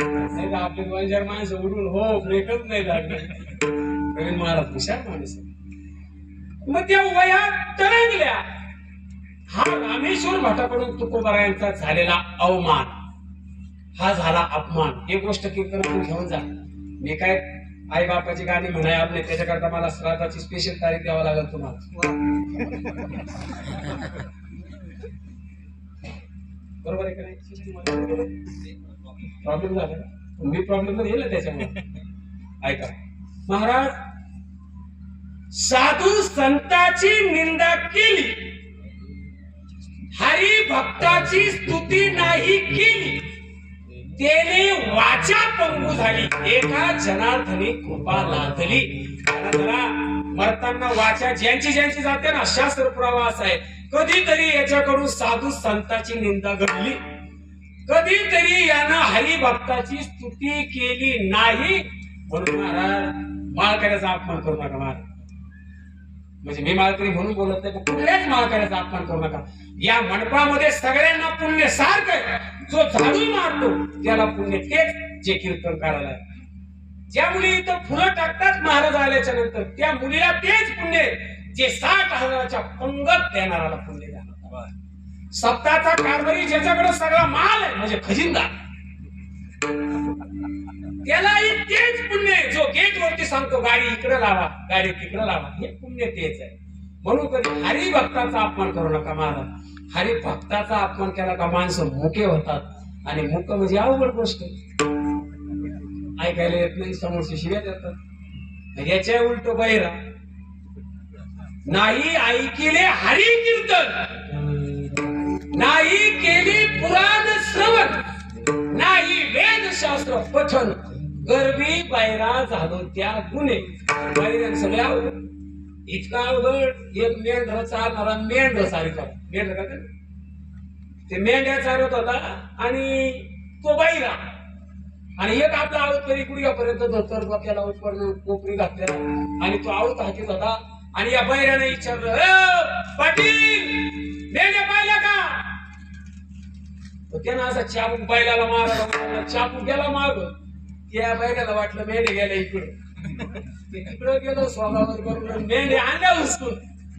नाही तर आपले 2-4 माणसं उडून हो ब्रेकच नाही लागले. प्रवीण महाराज हुशार माणूस. मग त्या वया तरंगल्या. हा रामेश्वर भटाकडून तुकोबारायांचा झालेला अवमान, हा झाला अपमान. एक गोष्ट कीर्तनातून घेऊन जा. मी काय आई बापाची गाणी म्हणाय नाही, त्याच्याकरता मला श्राद्धाची स्पेशल तारीख द्यावा लागेल तुम्हाला. बरोबर आहे का नाही? प्रॉब्लेम झाला, मी प्रॉब्लेम तर येईल त्याच्यामुळे. ऐका महाराज, साधू संताची निंदा केली, हरी भक्ताची स्तुती नाही केली, त्याने वाचा पंगू झाली, एका जनार्दनी कृपा लादली. जरा मरताना वाचा ज्यांची ज्यांची जाते ना, शास्त्र पुरावा असा आहे. कधीतरी याच्याकडून साधू संताची निंदा घडली, कधीतरी यानं हरिभक्ताची स्तुती केली नाही. म्हणून महाराज माळकऱ्याचा अपमान करू नका महाराज. म्हणजे मी माळकरी म्हणून बोलत नाही, पण कुठल्याच माळकऱ्याचा अपमान करू नका. या मंडपामध्ये सगळ्यांना पुण्य सारखं, जो झाडू मारतो त्याला पुण्य तेच जे कीर्तन करायला. ज्या मुली इथं फुलं टाकतात महाराज आल्याच्या नंतर त्या मुलीला तेच पुण्य जे 60,000च्या पंगत देणाराला पुण्य देणार. सप्ताहाचा कारभारी ज्याच्याकडे सगळा माल आहे म्हणजे खजिनदार त्यालाही तेच पुण्य आहे जो गेट वरती सांगतो गाडी इकडे लावा गाडी तिकडे लावा. हे पुण्य तेच आहे. म्हणून कधी हरिभक्ताचा अपमान करू नका महाराज. हरिभक्ताचा अपमान केला का माणसं मुके होतात आणि मुक म्हणजे अवघड गोष्ट ऐकायला येत नाही समोरची शिव्या देतात. याच्या उलट बहिरा नाही ऐकिले हरी कीर्तन नाही केली पुराण श्रवण नाही वेद शास्त्र पठण गर्भी बैरा झालो त्या गुन्हे. बैरान सगळ्या इतका अवघड एक मेंढर चालणारा मेंढर सारिका मेंढर का ते मेंढ्या चालवत होता आणि तो बैरा आणि एक आपला आवत तरी गुडघ्यापर्यंत धोतर डोक्याला उत्पन्न कोपरी घातलेला आणि तो आवत हातीत होता आणि या बैराने विचारलं पाटील मेंढ्या पाहिल्या का. त्यानं असा चापूक बैलाला मारायला चापूक गेला माग त्या बैलाला वाटलं मेंढे गेल्या इकडं तिकडं गेलो स्वभावावर करून मेंढे आणल्या उचकून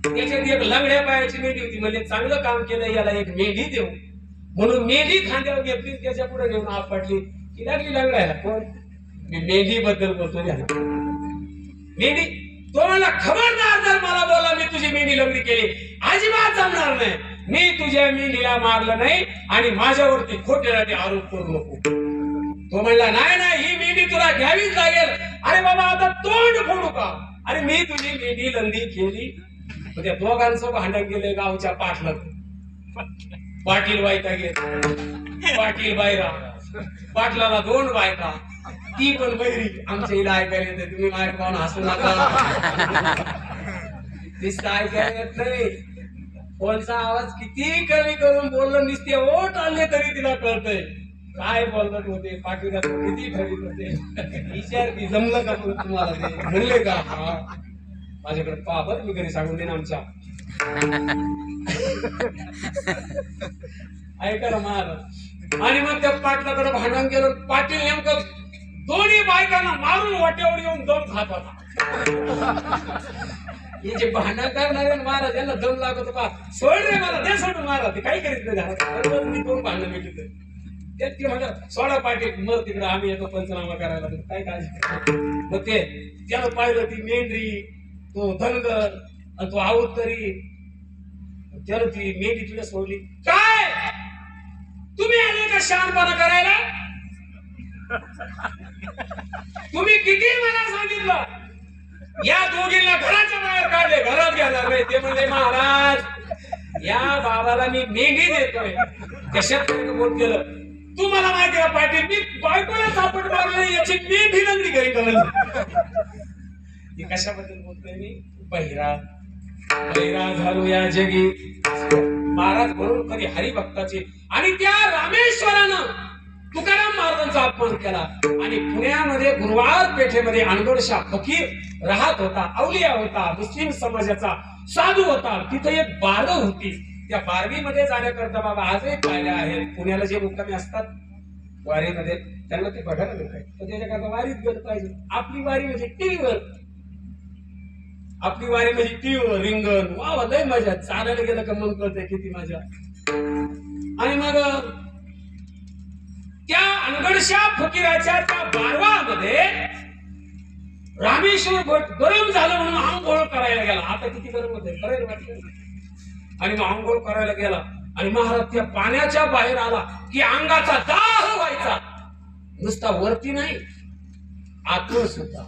त्याच्यात एक लंगड्या पायाची मेंढी होती म्हणजे चांगलं काम केलं याला एक मेंढी देऊ म्हणून मेंढी खांद्यावर घेतली त्याच्या पुढे नेऊन आपटली की लागली लंगडायला. कोण मी मेंढी बद्दल बोलतो मेंढी तो मला खबरदार जर मला बोला मी तुझी मेंढी लंगडी केली अजिबात जमणार नाही. मी तुझ्या मेंढीला मारलं नाही आणि माझ्यावरती खोटे आरोप करू नको. तो म्हणला नाही नाही ही मेंढी तुला घ्यावीच लागेल. अरे बाबा आता तोंड फोडू का. अरे मी तुझी मेंढी लंगडी केली. त्या दोघांचं भांडण गेले गावच्या पाटील बायका गेले पाटील बायरा पाटलाला 2 बायका ती पण बैरी आमच्या इला ऐकायला येते. तुम्ही मायक पाहून हसू नका दिसत ऐकायला येत नाही. फोनचा आवाज किती कमी करून बोललं नुसते ओट आले तरी तिला कळतंय काय बोलत होते. पाटील किती ठरत होते विचार की जमलं का तुम्हाला ते म्हणले का माझ्याकडे पाबर मी घरी सांगून देईन आमच्या ऐका ना महाराज. आणि मग त्या पाटलाकडे भांडण केलं. पाटील नेमकं दोन्ही बायकांना मारून वाट्यावर येऊन दम खात होता. हे जे भांडण करणारे महाराज यांना दम लागत होता. सोड रे मला दे सोडून महाराज ते काही करीत नाही. मी 2 भांडण भेटले ते म्हणतात सोडा पाटील मग तिकडे आम्ही येतो पंचनामा करायला काय काळजी. मग ते त्यानं पाहिलं ती मेंढरी तो धनगर आणि तो आवतरी त्यानं ती मेंढी तुला सोडली. काय तुम्ही आले का शहाणपणा करायला. तुम्ही किती मला सांगितलं या दोघींना घराच्या बाहेर काढले घरात घेणार नाही. ते म्हणले महाराज या बाबाला मी मेंढी देतोय. कशात बोल केलं तू मला माहिती आहे पाटील मी बायकोला सापड मारले याची मेंढी लंगडी घरी कळली. कशाबद्दल बोलतोय मी बहिरा झालो या जगी महाराज म्हणून कधी हरिभक्ताचे आणि त्या रामेश्वरानं तुकाराम महाराजांचा अपमान केला. आणि पुण्यामध्ये गुरुवार पेठेमध्ये अनगोडशा फकीर राहत होता. अवलिया होता. मुस्लिम समाजाचा साधू होता. तिथे एक बारव होती. त्या बारवीमध्ये जाण्याकरता बाबा आजही पाहिल्या आहेत. पुण्याला जे मुक्कामी असतात वारीमध्ये त्यांना ते बघायला मिळत आहे. तर त्याच्याकरता वारीत गेलं पाहिजे. आपली वारी म्हणजे टीव्हीवर आपली वारी म्हणजे टीव्हीवर रिंगण वा लय मजा. चालायला गेलं का मन कळतंय किती मजा. आणि मग त्या अनगडशा फकीराच्या त्या बारवामध्ये रामेश्वर भट गरम झालं म्हणून आंघोळ करायला गेला. आता किती गरम होते करायला वाटलं. आणि मग आंघोळ करायला गेला आणि महाराज त्या पाण्याच्या बाहेर आला की अंगाचा दाह व्हायचा. नुसता वरती नाही आतून सुद्धा.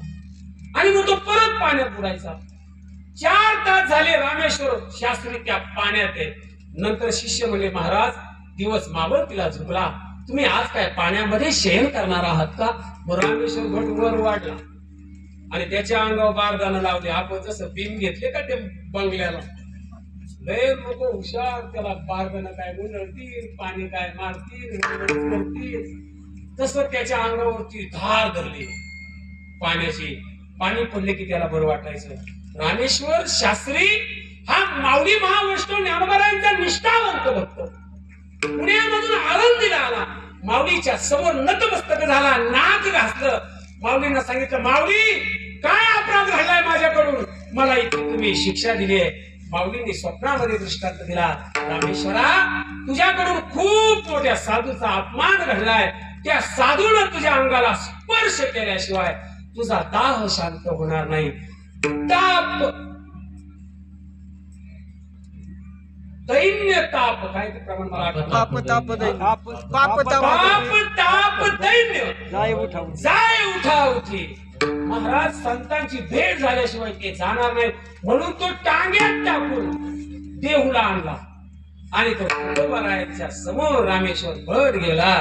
आणि मग तो परत पाण्यात बुडायचा. 4 तास झाले रामेश्वर शास्त्री त्या पाण्यात आहे. नंतर शिष्य म्हणले महाराज दिवस मावळतीला झुकला तुम्ही आज काय पाण्यामध्ये शयन करणार आहात का. रामेश्वर भट वर वाढला आणि त्याच्या अंगावर बारदाना लावले. आपण जसं बीम घेतले का ते बंगल्याला लय लोक हुशार त्याला बारदाना काय गुंडळतील पाणी काय मारतील तसं त्याच्या अंगावरती धार धरली पाण्याची. पाणी पडले की त्याला बरं वाटायचं. रामेश्वर शास्त्री हा माऊली महावैष्णव ज्ञानोबारायांचा निष्ठावंत भक्त पुण्यामधून आळंदीला आला. माऊलीच्या समोर नतमस्तक झाला. नाक घासलं. माऊलींना सांगितलं, माऊली काय अपराध घडलाय माझ्याकडून, मला इथे तुम्ही शिक्षा दिली आहे. माऊलींनी स्वप्नामध्ये दृष्टांत दिला, रामेश्वरा तुझ्याकडून खूप मोठ्या साधूचा अपमान घडलाय, त्या साधूनं तुझ्या अंगाला स्पर्श केल्याशिवाय तुझा दाह शांत होणार नाही. ताप दैन्य ताप काय ते प्रमाण मला आठवत नाही. ताप दैन्य जाय उठा उठी. महाराज संतांची भेट झाल्याशिवाय ते जाणार नाही, म्हणून तो टांग्यात टाकून देहूला आणला आणि तो तुकोबारायांच्या समोर रामेश्वर भट गेला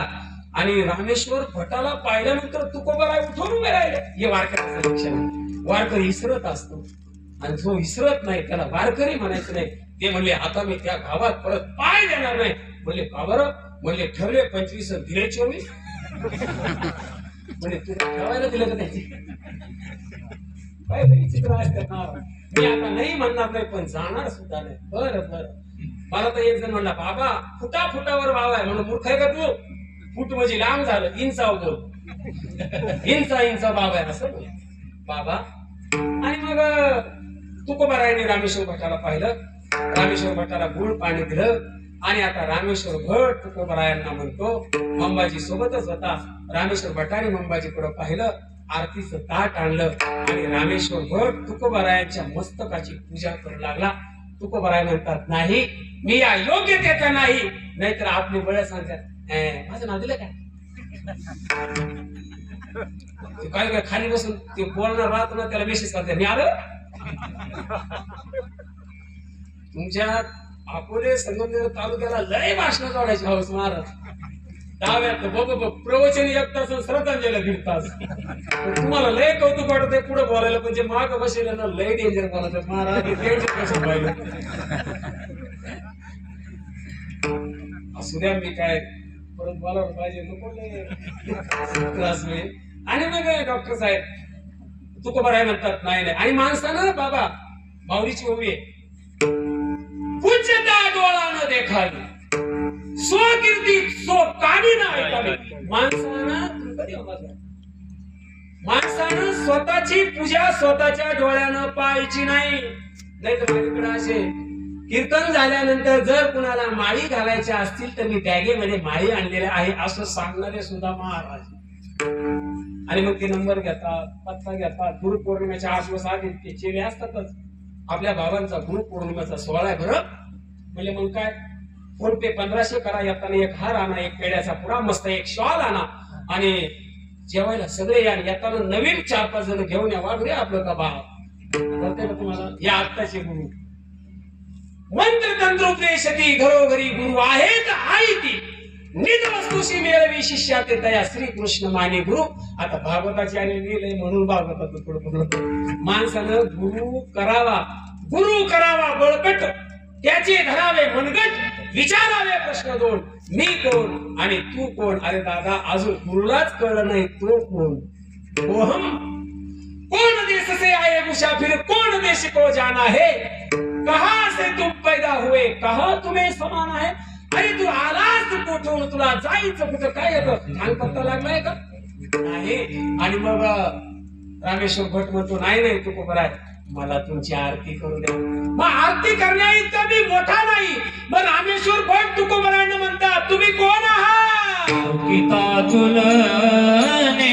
आणि रामेश्वर भटाला पाहिल्यानंतर तुकोबाराय उठून उभे राहिले. हे वारकऱ्याचं लक्षण आहे. वारकरी इसरत असतो आणि जो इसरत नाही त्याला वारकरी म्हणायचं नाही. ते म्हणले, आता मी त्या गावात परत पाय देणार नाही. म्हणले, का बरं? म्हणले, ठरले 25 दिले 24. म्हणजे तुला ठेवायला दिलं का त्याची काय विचित्र असतात ना. मी आता नाही म्हणणार नाही, पण जाणार सुद्धा नाही. बरं बरं. मला तर एक जण म्हणला, बाबा फुटा फुटावर भाव आहे. म्हणून मूर्ख आहे का तू? फूट म्हणजे लांब झालं, इंचा बोल, इंचा भाव आहे असं बोल बाबा. आणि मग तुकोबारायांनी रामेश्वर भटाला पाहिलं. रामेश्वर भटाला गुळ पाणी दिलं आणि आता रामेश्वर भट तुकोबारायांना म्हणतो, मंबाजी सोबतच होता. रामेश्वर भटाने मंबाजीकडे पाहिलं, आरतीचं ताट आणलं आणि रामेश्वर भट तुकोबारायांच्या मस्तकाची पूजा करू लागला. तुकोबाराय म्हणतात, नाही मी या योग्यतेचा नाही, नाहीतर आपली बळ सांगतात माझं नाव दिलं काय काय खाली बसून ते बोलणार राहतो ना, त्याला मेसेज करते मी आलो. तुमच्या अकोले संगमनेर तालुक्याला लय भाषण जोडायची हौस महाराज. डाव्यात बघ प्रवचन 1 तास, श्रद्धांजली 1.5 तास. तुम्हाला लय कौतुक वाटत पुढे बोलायला, पण जे माग बसेल ना लय डेंजर बोलायचं महाराज. कसं पाहिलं असू द्या, मी काय परत बोलावलं पाहिजे नको त्रास होईल. आणि मग डॉक्टर साहेब तुकोबाराय म्हणतात, नाही नाही. आणि माणसानं बाबा माऊलीची ओवी आहे, पूज्यता डोळानं देखावी, स्वकीर्ती सो कानी ना ऐकावी. माणसानं स्वतःची पूजा स्वतःच्या डोळ्यानं पाहायची नाही. नाहीतर माझ्याकडे असे कीर्तन झाल्यानंतर जर कुणाला माळी घालायच्या असतील तर मी बॅगेमध्ये माळी आणलेल्या आहे असं सांगणारे सुद्धा महाराज. आणि मग ते नंबर घेतात, पत्ता घेतात. गुरुपौर्णिमेच्या 8 दिवस आधी ते चेले असतातच. आपल्या बाबांचा गुरुपौर्णिमेचा 16 आहे बरं. म्हणजे मग काय, फोन पे 1500 करा, येताना एक हार आणा, एक पेड्याचा पुडा मस्त, एक शॉल आणा आणि जेवायला सगळे या. येताना नवीन 4-5 जण घेऊन या. वाढू द्या आपलं का भाव करते का तुम्हाला. या आत्ताचे गुरु मंत्र तंत्रोपदेशती घरोघरी गुरु आहेत आई ती, निज वस्तुशी मेळवी शिष्या ते तया श्री कृष्ण माने गुरु. आता भागवताची आणि लिहिलंय म्हणून भागवतात थोडं. माणसानं गुरु करावा बळकट, त्याचे धरावे मनगट, विचारावे प्रश्न 2, मी कोण आणि तू कोण. अरे दादा अजून गुरुलाच कळलं नाही तो कोण. कौन देश से आए मुसाफिर, कौन देश को जाना है, कहां से तुम पैदा हुए, कहां तुम्हें समाना है. अरे तू आलास कुठून, तुला जायचं कुठं, काय येतं ध्यान पत्ता लागलाय का नाही. आणि मग रामेश्वर भट म्हणतो, नाही तुकोबाराय मला तुमची आरती करू द्या. मग आरती करण्या इतका मी मोठा नाही. मग रामेश्वर भट तुकोबारायांना म्हणतात, तुम्ही कोण आहात. पिता तुलने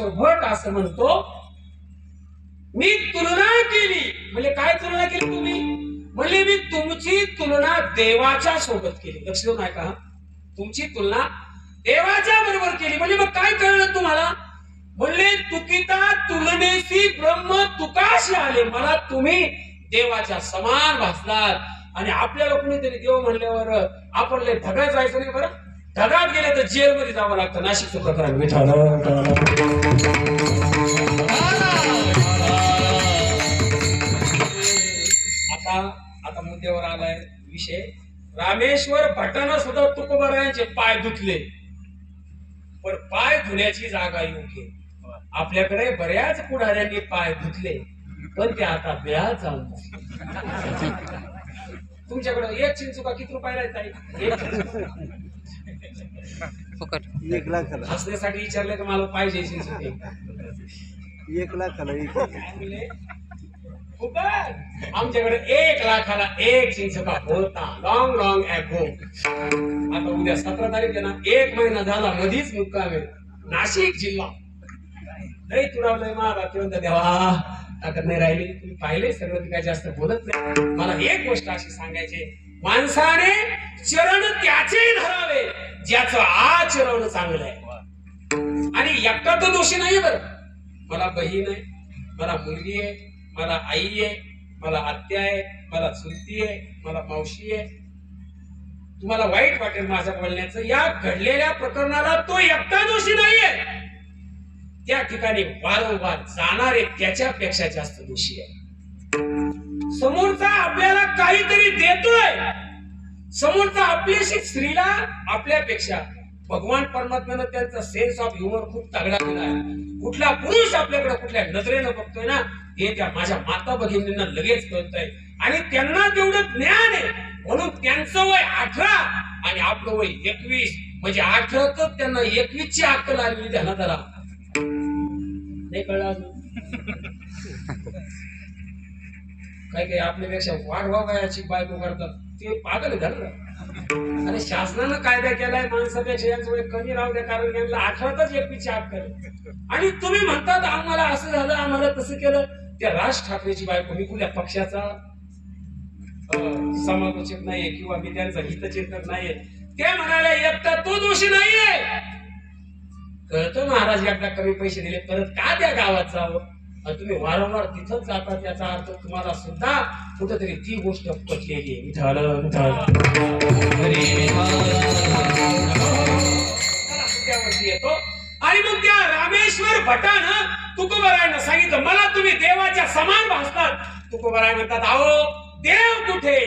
रामेश्वर भट असं म्हणतो, मी तुलना केली. म्हणजे काय तुलना केली तुम्ही? म्हणजे मी तुमची तुलना देवाच्या सोबत केली. लक्ष देऊन ऐका, तुमची तुलना देवाच्या बरोबर केली. म्हणजे मग काय कळलं तुम्हाला? म्हणले तुकिता तुलनेशी ब्रह्म तुकाशी आले. मला तुम्ही देवाच्या समान भासलात. आणि आपल्याला कुणीतरी देव म्हणल्यावर आपण लय ढगात जायचं नाही बरं. ढगात गेले तर जेलमध्ये जावं लागतं. नाशिकचं प्रकरण विठाल. आता मुद्द्यावर आलाय विषय. रामेश्वर भटानं सुद्धा तुकोबारायांचे पाय धुतले, पण पाय धुण्याची जागा योग्य. आपल्याकडे बऱ्याच पुढाऱ्यांनी पाय धुतले, पण ते आता बिळात जाऊन तुमच्याकडे एक चिंचुका किती रुपयाला येत? 1 लाखाला. हसण्यासाठी विचारलं की मला पाहिजे चिंचुके. 1 लाखाला काय म्हणले? आमच्याकडे 1 लाखाला 1 चिंचुका होता. Long long ago. आता उद्या 17 तारीख आहे ना, 1 महिना झाला मधीच मुक्काम आहे. नाशिक जिल्हा लई तुरावलंय मला. तेव्हा देवा ताकद नाही राहिली. तुम्ही पाहिले सगळं, मी काय जास्त बोलत नाही. मला एक गोष्ट अशी सांगायची, माणसाने चरण त्याचे धरावे ज्याचं आचरण चांगलं आहे. आणि एकटा तो दोषी नाहीये बरं. मला बहीण आहे, मला मुलगी आहे, मला आई आहे, मला आत्या आहे, मला चुलती आहे, मला मावशी आहे. तुम्हाला वाईट वाटेल माझ्या बोलण्याचं. या घडलेल्या प्रकरणाला तो एकटा दोषी नाहीये. त्या ठिकाणी वारंवार जाणारे त्याच्यापेक्षा जास्त दोषी आहे. समोरचा आपल्याला काहीतरी देतोय, समोरचा आपल्याशी स्त्रीला आपल्यापेक्षा. भगवान परमात्म्यानं त्यांचा सेन्स ऑफ ह्युमर खूप तगडा दिला आहे. कुठला पुरुष आपल्याकडे कुठल्या नजरेनं बघतोय ना, हे त्या माझ्या माता भगिनींना लगेच कळतंय. आणि त्यांना तेवढं ज्ञान आहे, म्हणून त्यांचं वय 18 आणि आपलं वय 21. म्हणजे 18 त्यांना 21 ची अक्कल आलेली ध्यानात आला. नाही कळलं अजून? काही आपल्यापेक्षा वाढवा वयाची बायको करतात, ते पागल झालं. आणि शासनानं कायदा केलाय माणसापेक्षा यांचं वय कमी राहू द्या, कारण यांना 18तच 21 ची अक्कल. आणि तुम्ही म्हणतात आम्हाला असं झालं, आम्हाला तसं केलं. त्या राज ठाकरेची बायको, मी कुठल्या पक्षाचा समालोचक नाहीये किंवा मी त्यांचा हितचिंतक नाहीये, ते म्हणाले एकटा तो दोषी नाहीये. कळतो महाराज एकदा कमी पैसे दिले परत का त्या गावात जावं. आणि तुम्ही वारंवार तिथंच जाता, त्याचा अर्थ तुम्हाला सुद्धा कुठेतरी ती गोष्ट पटलेली आहे. येतो. आणि मग त्या रामेश्वर भटानं तुकोबारायांना सांगितलं, मला तुम्ही देवाच्या समान भासतात. तुकोबाराय म्हणतात, अहो देव कुठे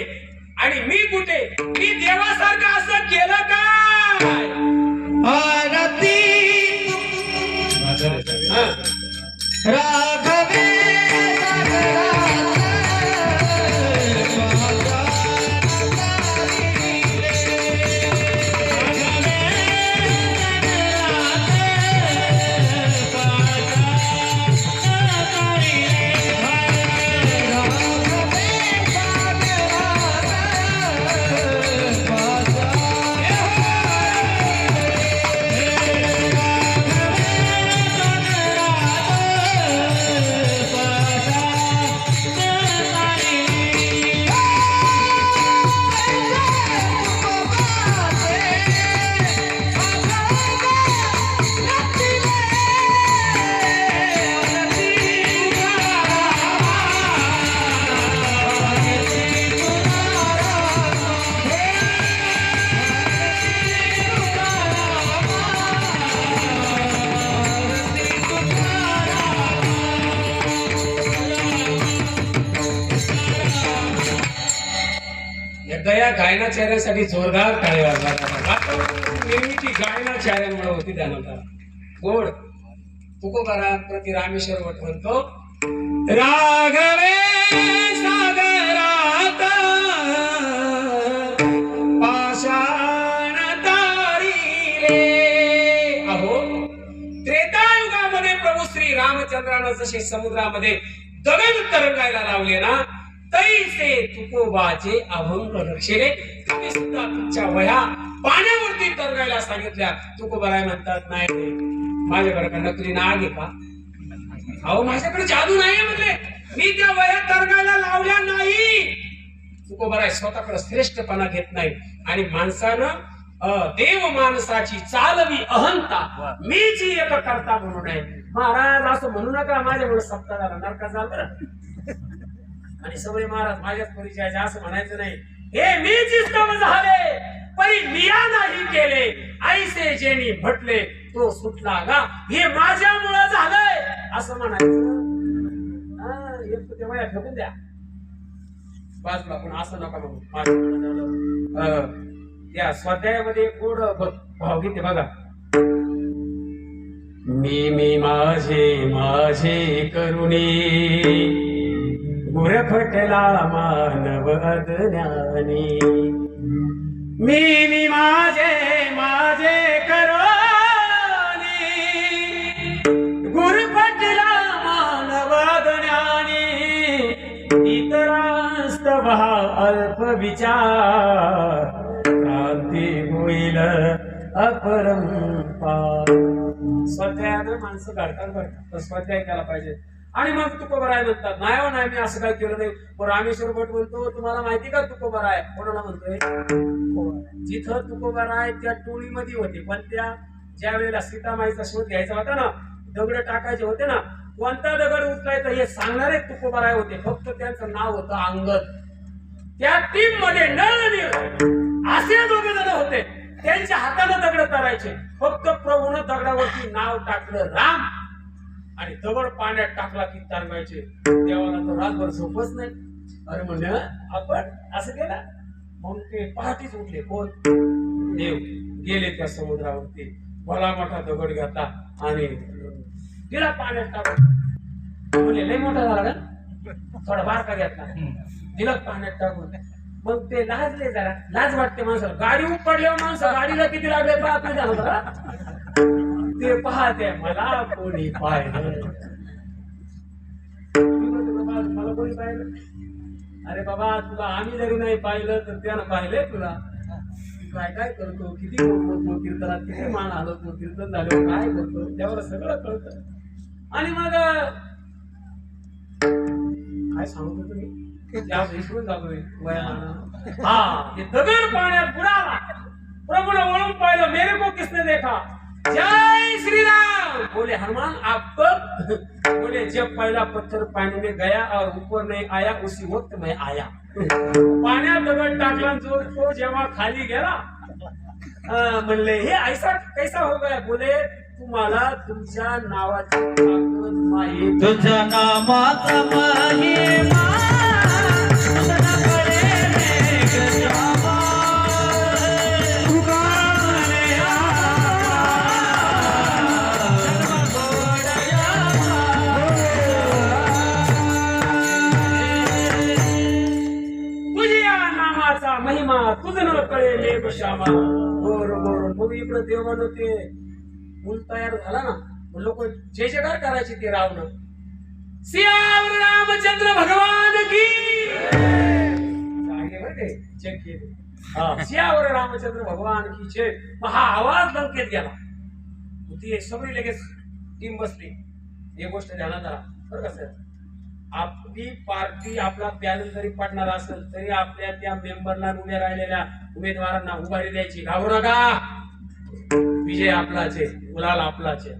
आणि मी कुठे? मी देवासारखं असं केलं काय? आरती राघवे या गायनाचार्यासाठी जोरदार टाळ्या वाजवा. निर्मिती गायनाचार्यांमुळे होती. त्यानंतर गोड तुकोबारा प्रति रामेश्वर भट म्हणतो, राघवे सागरात पाषाण तारिले. अहो त्रेतायुगामध्ये प्रभू श्री रामचंद्रानं जसे समुद्रामध्ये दगड तरंगायला लावले ना, तैसे तुकोबाचे अभंग रक्षले. तुम्ही सुद्धा तुमच्या वह्या पाण्यावरती तरंगायला सांगितल्या. तुकोबाराय म्हणतात, नाही माझ्याकडे का नकली नाग आहे का? अहो माझ्याकडे जादू नाहीये म्हणले, मी त्या वयात तरंगायला लावल्या नाही. तुकोबा राय स्वतःकडे श्रेष्ठपणा घेत नाही आणि माणसानं देव माणसाची चालवी अहंता, मीच एक करता म्हणू नये. महाराज असं म्हणू नका माझ्यामुळे सप्ताह झाला नरका झाला बरं. आणि सगळे महाराज माझ्याच परिचयाचे असं म्हणायचं नाही. हे मीच स्तव झाले परी मिया नाही केले, ऐसे जेनी म्हटले तो सुटला गा, हे माझ्यामुळं झालंय असं म्हणायचं. एक तर तेव्हा ठेवून द्या बाजूला, पण असं नका म्हणू माझ्यामुळं झालं. त्या स्वाध्यायामध्ये गोड भावगीत आहे बघा. मी माझे माझे करुणी, गुरफटला मानव अज्ञानी. मी माझे माझे करुणी, गुरफटला मानव अज्ञानी. इतरास्तव अल्प विचार, क्रांती होईल अपरंपार. स्वाध्यायानं माणसं घडतात बरं, तर स्वाध्याय केला पाहिजे. आणि मग तुकोबाराय म्हणतात, नाही हो नाही मी असं काय केलं नाही. रामेश्वर भट म्हणतो, तुम्हाला माहिती का तुकोबाराय कोणाला म्हणतोय? जिथं तुकोबाराय त्या टोळीमध्ये होते, पण त्या ज्या वेळेला सीतामाईचा शोध घ्यायचा होता ना, दगड टाकायचे होते ना, कोणता दगड उचलायचा हे सांगणारे तुकोबाराय होते. फक्त त्यांचं नाव होतं अंगद. त्या टीम मध्ये नळ असे दोघे जण होते, त्यांच्या हाताने दगड करायचे. फक्त प्रभूनं दगडावरती नाव टाकलं राम, आणि दगड पाण्यात टाकला की तरंगायचे. देवाला तर रातभर झोपच नाही. अरे म्हणलं आपण असं केलं. मग ते पहाटेच उठले. कोण? देव. गेले त्या समुद्रावरती, भला मोठा दगड घेतला आणि तिला पाण्यात टाकून. म्हणजे लय मोठा झाला का, थोडा बारका घेतला, तिला पाण्यात टाकून. मग ते लाजले, जरा लाज वाटते माणसाला. गाडी उपडल्यावर माणसं गाडीला किती लागले पाहत नाही झालं बघा. ते पाहते मला कोणी पाहिलं, मला कोणी पाहिलं. अरे बाबा तुला आम्ही जरी नाही पाहिलं तर त्यानं पाहिलंय तुला. काय काय करतो, किती करतो कीर्तनात, किती मान हलवतो, कीर्तन झालं काय करतो, त्यावर सगळं कळतं. आणि मग काय सांगतो तुम्ही विसरून जातोय वयानं. हा ते दगड पाण्यात बुडाला. प्रभूने वळून पाहिलं, मेरे को किसने देखा, जय श्री राम बोले हनुमान आप बोले, जब पहला पत्थर पानी में गया और ऊपर नहीं आया उसी वक्त मैं आया. पाण्यात दगड टाकला जो तो जेव्हा खाली गेला, म्हणले हे ऐसा कैसा हो गया. बोले तुम्हाला तुमच्या नावाची ताकद माहित, तुझ्या नामाचा महिमा महिमा तुझ न कळे लेप श्यामा. बरोबर. मग इकडे देव म्हणते मूल तयार झाला ना, लोक जे जयकार करायचे ते रावण. सियावर रामचंद्र भगवान की सियावर रामचंद्र भगवान की जय. मग हा आवाज लंकेत गेला. ती सगळी लगेच टीम बसली. एक गोष्ट ध्यानात आला बरं का सर, आपली पार्टी आपला पॅनल जरी पडणार असेल तरी आपल्या त्या मेंबरला उभ्या राहिलेल्या उमेदवारांना उभारी द्यायची. घाबरू नका, विजय आपलाच आहे, गुलाल आपलाच आहे.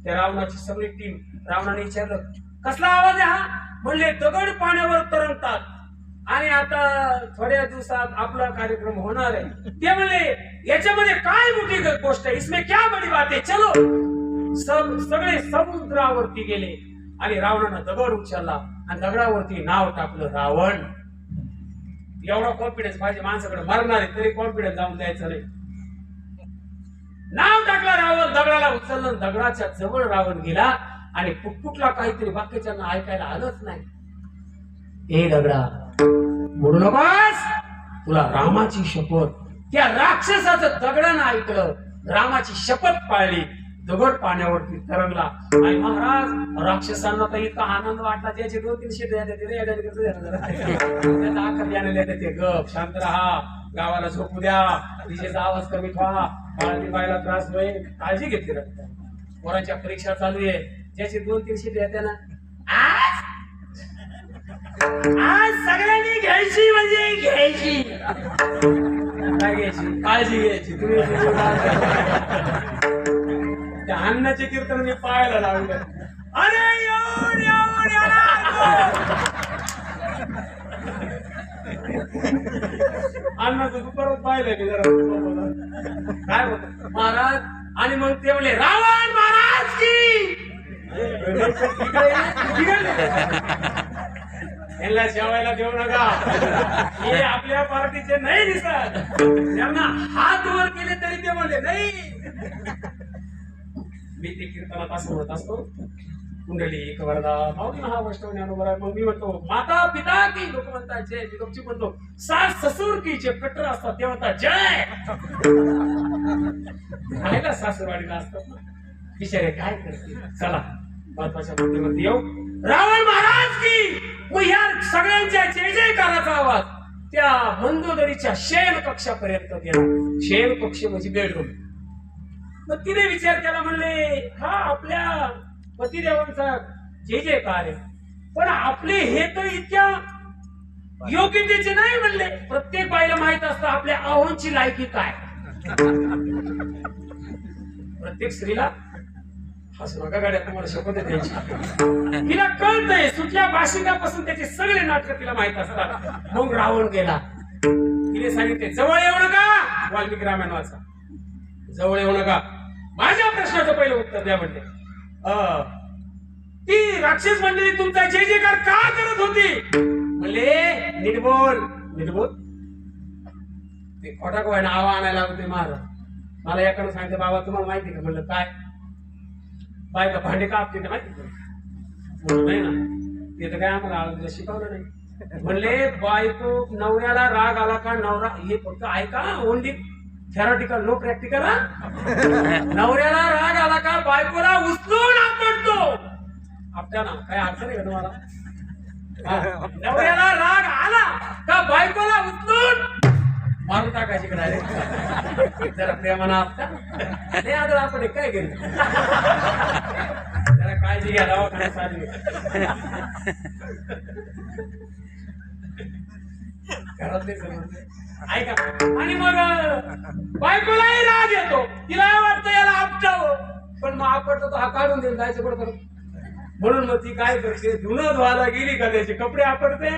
त्या रावणाची सगळी टीम. रावणाने विचारलं कसला आवाज आहे हा? म्हणले दगड पाण्यावर तरंगतात आणि आता थोड्या दिवसात आपला कार्यक्रम होणार आहे. ते म्हणले याच्यामध्ये काय मोठी गोष्ट आहे, इसमें क्या बडी बात आहे, चलो. सगळे समुद्रावरती गेले आणि रावणानं दगड उचलला आणि दगडावरती नाव टाकलं रावण. एवढा कॉन्फिडन्स पाहिजे माणसाकडे. मरणार आहे तरी कॉन्फिडन्स जाऊन द्यायचं नाही. नाव टाकलं रावण, दगडाला उचललं, दगडाच्या जवळ रावण गेला आणि पुटपुटला काहीतरी. बाकीच्यांना ऐकायला आलंच नाही. ए दगडा बोलू नकोस, तुला रामाची शपथ. त्या राक्षसाचं दगडानं ऐकलं, रामाची शपथ पाळली. दगड पाण्यावरती तरंगला आणि महाराज राक्षसांना तर इतका आनंद वाटला. त्याचे 2-3 शेत ते गप शांत राहा, गावाला झोपू द्या, विजेचा आवाज कमी ठेवा, बाळाला त्रास होईल, काळजी घेतली. पोरांच्या परीक्षा चालू आहे, ज्याची 2-3 शीट येते ना, आज आज सगळ्यांनी घ्यायची म्हणजे घ्यायची. काय घ्यायची? काळजी घ्यायची. तुम्ही त्या अन्नाचे कीर्तन मी पाहायला लावलं. अरे येऊन येऊन अन्नाचं दुपार पाहिलंय मी जरा. काय होत महाराज? आणि मग ते म्हणले रावण महाराज की यांना जेवायला देऊ नका, हे आपल्या पार्टीचे नाही दिसत. त्यांना हात वर केले तरी ते म्हणले नाही. मी ते कीर्तनात असं म्हणत असतो, कुंडली एक वरदा माऊली महावैष्णव ज्ञानोबा. मग मी म्हणतो माता पिता की, लोक म्हणतात जय. मी गपचूप म्हणतो सास ससूर की, जे कट्टर असतात ते म्हणतात जय. राहायला सासूरवाडीला असतात ना, बिचारे काय करतील. चला महत्वाच्या मुद्द्यावरती येऊ. रावण महाराज की. मग या सगळ्यांच्या जय जयकाराचा आवाज त्या मंदोदरीच्या शयन कक्षापर्यंत गेला. शयन कक्ष म्हणजे बेडरूम. मग तिने विचार केला, म्हणले हा आपल्या पतिदेवांचा जय जयकार आहे, पण आपले हे तर इतक्या योग्यतेचे नाही. म्हणले प्रत्येक बाईला माहित असतं आपल्या आहोंची लायकी काय. प्रत्येक स्त्रीला हसू नका गाड्या, तुम्हाला शपथ आहे त्यांची. तिला कळतंय, सुटल्या भाषिकापासून त्याचे सगळे नाटक तिला माहित असतात. मग रावण गेला. तिने सांगितले जवळ येऊ नका. वाल्मिकी रामायण वाचा. जवळ येऊ नका. माझ्या प्रश्नाचं पहिलं उत्तर द्या म्हणते. ती राक्षस मंडळी तुमचा जय जयकार का करत होती? म्हणले नीट बोल, नीट बोल. ते खोटा कोण नाव आणायला लागते महाराज. मला याकडे सांगते बाबा तुम्हाला माहिती का? म्हणलं काय? बायका भांडे कापते माहिती का? म्हणून नाही ना, ते तर काय आम्हाला शिकवलं नाही. म्हणले बायको नवऱ्याला राग आला का, नवरा हे फक्त ऐका ओनली थेरॉटिकल, नो प्रॅक्टिकल. नवऱ्याला राग आला का बायकोला उचलून आपटतो. आपल्याला काय अडचण आहे का तुम्हाला? नवऱ्याला राग आला का बायकोला उचलून मारून टाकायची का डायरेक्ट? जरा प्रेमानं आपटा नाही आदर आपण काय केलं, जरा काळजी घ्या, दवाखान्यात चालली घरातले समजले ऐका. आणि मग बायकोलाही राग येतो, तिला वाटतं याला आपटावं, पण मग आपटतो तो हा काढून देऊन जायचं बरोबर. म्हणून मग ती काय करते, धुणं धुवायला गेली का त्याचे कपडे आपटते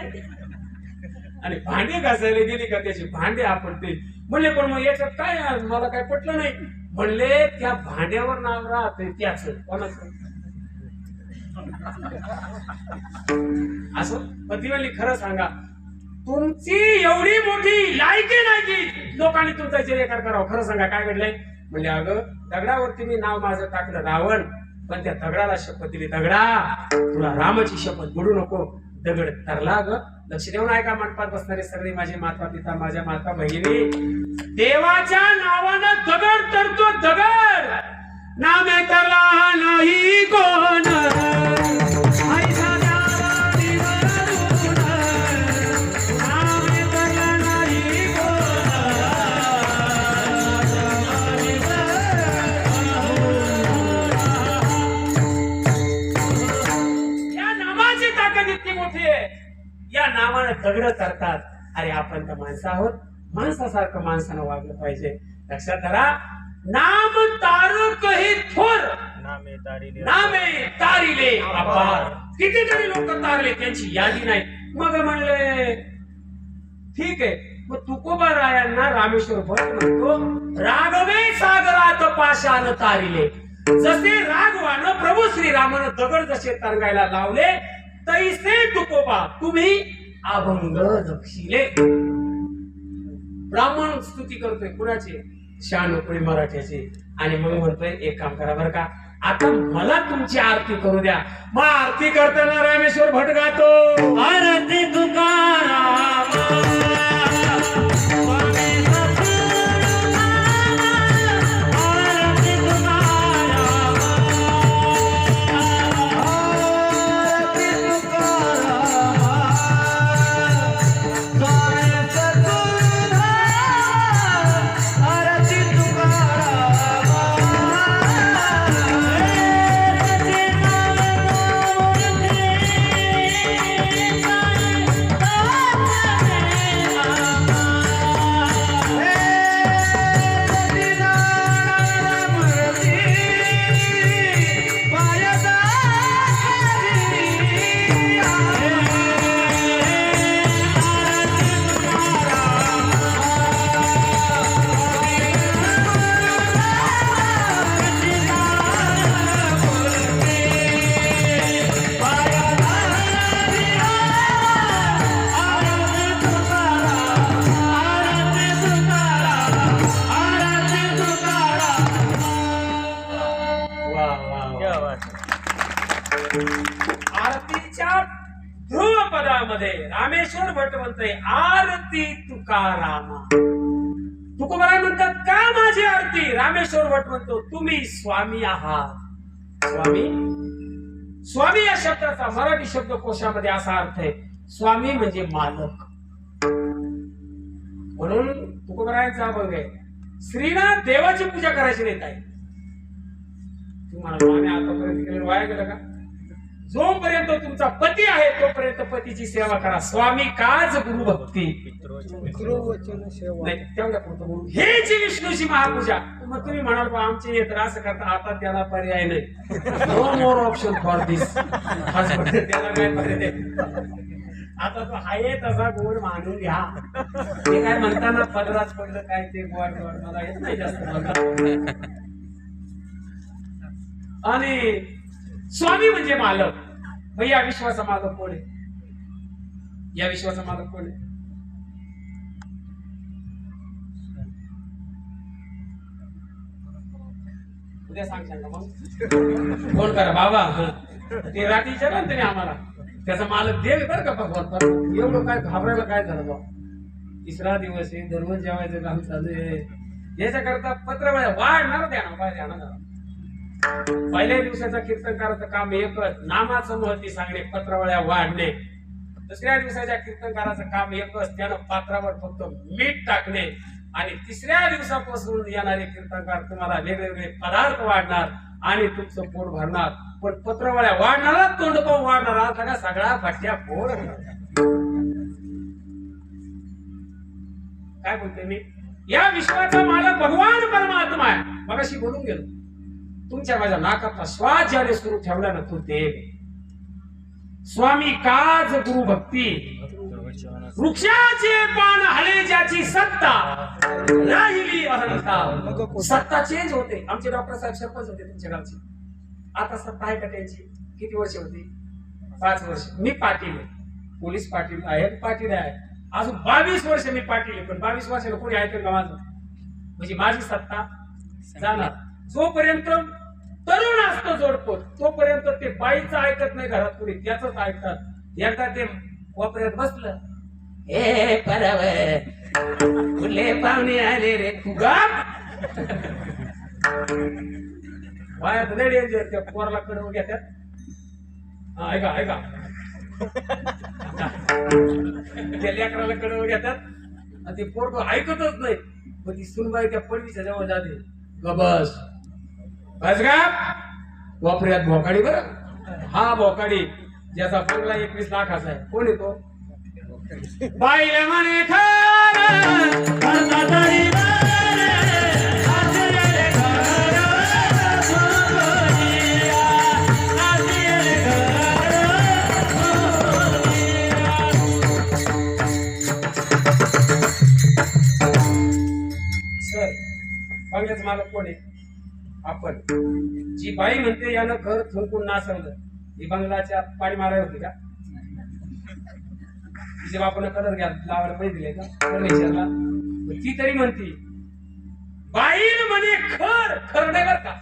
आणि भांडे घासायला गेली का त्याचे भांडे आपटते. म्हणले पण मग याच्यात काय, मला काय पटलं नाही. म्हणले त्या भांड्यावर नाव राहते त्याच कोणाचं असं. पती म्हणली खरं सांगा, तुमची एवढी मोठी लायकी नाही की लोकांनी तुमचा जयकार करावा. खरं सांगा काय घडलंय? म्हणजे अगं दगडावरती मी नाव माझं टाकलं रावण, पण त्या दगडाला शपथ दिली, दगडा तुला रामाची शपथ बुडू नको. दगड तरला ग. लक्ष देऊन ऐका, मंडपात बसणारे सगळे माझे माता पिता, माझ्या माता बहिणी, देवाच्या नावानं दगड तरतो दगड. नामे तरला नाही कोण या नावानं दगड करतात. अरे आपण तर माणसं आहोत, माणसासारखं माणसानं वागलं पाहिजे. लक्षात धरा, नाम तारक हे थोर, नामे तारिले अपार. कितीतरी लोक तारले, त्यांची यादी नाही. मग म्हणले ठीक आहे, मग तुकोबा रायांना रामेश्वर भट म्हणतो, राघवे सागरात पाशान तारिले. जसे राघवानं प्रभू श्रीरामानं दगड जसे तरंगायला लावले, तैसे तुकोबा तुम्ही अभंग जपशिले. ब्राह्मण स्तुती करतोय कुणाची? शहाणपणी मराठ्याची. आणि मग म्हणतोय एक काम करा बरं का, आता मला तुमची आरती करू द्या. मग आरती करताना रामेश्वर भट गातो, आरती तुकाराम मध्ये रामेश्वर भट म्हणतोय आरती तुकारामा. तुकोबराय म्हणतात का माझी आरती? रामेश्वर भट म्हणतो तुम्ही स्वामी आहात. स्वामी, स्वामी या शब्दाचा मराठी शब्दकोशामध्ये असा अर्थ आहे, स्वामी म्हणजे मालक. म्हणून तुकोबरायांचा अभंग आहे, श्रीनाथ देवाची पूजा करायची नाही काय. तुम्हाला स्वामी आतापर्यंत केलेलं वाया गेलं का? जोपर्यंत तुमचा पती आहे तोपर्यंत पतीची सेवा करा. स्वामी काज गुरु भक्ती गुरुवचन सेवा. नाही तेवढ्या पुरतं बोलू. हे जी विष्णूची महापूजा. मग तुम्ही म्हणाल बा आमचे हे तर असं करता, आता त्याला पर्याय नाही. नो मोर ऑप्शन फॉर दिस. त्याला काय पर्याय? आता तो आहे तसा गोड मानून घ्या. ते काय म्हणताना पदराच पडलं काय ते गोड गोड मला येत नाही जास्त म्हणतात. आणि स्वामी म्हणजे मालक. मग या विश्वाचा मालक कोण आहे? या विश्वाचा मालक कोण आहे? उद्या सांगशाल का मग? फोन करा बाबा. ते रात्री विचारा ना तुम्ही आम्हाला. त्याचा मालक देव आहे बरं का भगवान. पण एवढं काय घाबरायला काय झालं बा? तिसरा दिवस आहे, दररोज जेवायचं काम चालू आहे. याच्याकरता पत्र वाढणार द्या ना पाहिजे ना. पहिल्या दिवसाचा कीर्तनकाराचं काम एकच, नामाचं महत्व सांगणे, पत्रावळ्या वाढणे. दुसऱ्या दिवसाच्या कीर्तनकाराचं काम एकच, त्यानं पात्रावर फक्त मीठ टाकणे. आणि तिसऱ्या दिवसापासून येणारे कीर्तनकार तुम्हाला वेगवेगळे पदार्थ वाढणार आणि तुमचं पोट भरणार. पण पत्रावळ्या वाढणारा, तोंडपाव वाढणारा, सगळा सगळा भट्ट्या फोड. काय बोलते मी? या विश्वाचा मालक भगवान परमात्मा आहे. मगाशी बोलून गेलो. तुमच्या माझ्या नाकातला श्वास ज्याने सुरू ठेवला ना तो देव. स्वामी काज गुरु भक्ती. वृक्षाचे पान हले ज्याची सत्ता, राहिली अहंता. सत्ता चेंज होते. आमचे डॉक्टर साहेब सरपंच होते तुमच्या गावचे. आता सत्ता आहे का त्यांची? किती वर्ष होती? 5 वर्ष. मी पाटील आहे, पोलीस पाटील आहे, पाटील आहे. अजून 22 वर्ष मी पाटील आहे. पण 22 वर्षाला कोणी ऐकलं का माझं? म्हणजे माझी सत्ता जाणार. जोपर्यंत तरुण असतो जोडपो तोपर्यंत ते बाईचं ऐकत नाही घरात कोणी, त्याच ऐकतात. एकदा ते कोपऱ्यात बसलं, ए बरोबर फुले पाहुणे आले रे तुगा. बायात लय डेंजर. त्या पोराला कडवून घेतात. ऐका ऐका, त्या लेकराला कडवून घेतात आणि ते पोर ऐकतच नाही. मग ती सुनबाई त्या पडवीच्या जवळ जाते. गबस का वापऱ्यात भोकाडी. बरं हा भोकाडी ज्याचा बंगला 21 लाखाचा आहे. कोण येतो? बाईला म्हणे सर बंगल्याचं मालक कोण आहे? आपण. जी बाई म्हणते यानं घर थुंकून नासवलं, ही बंगलाच्या पाणी मारायला होती का? तिच्या बापानं कलर घ्या लावायला पैसे दिले का फर्निचरला? ती तरी म्हणती. बाई म्हणे खर. खर नाही बर का?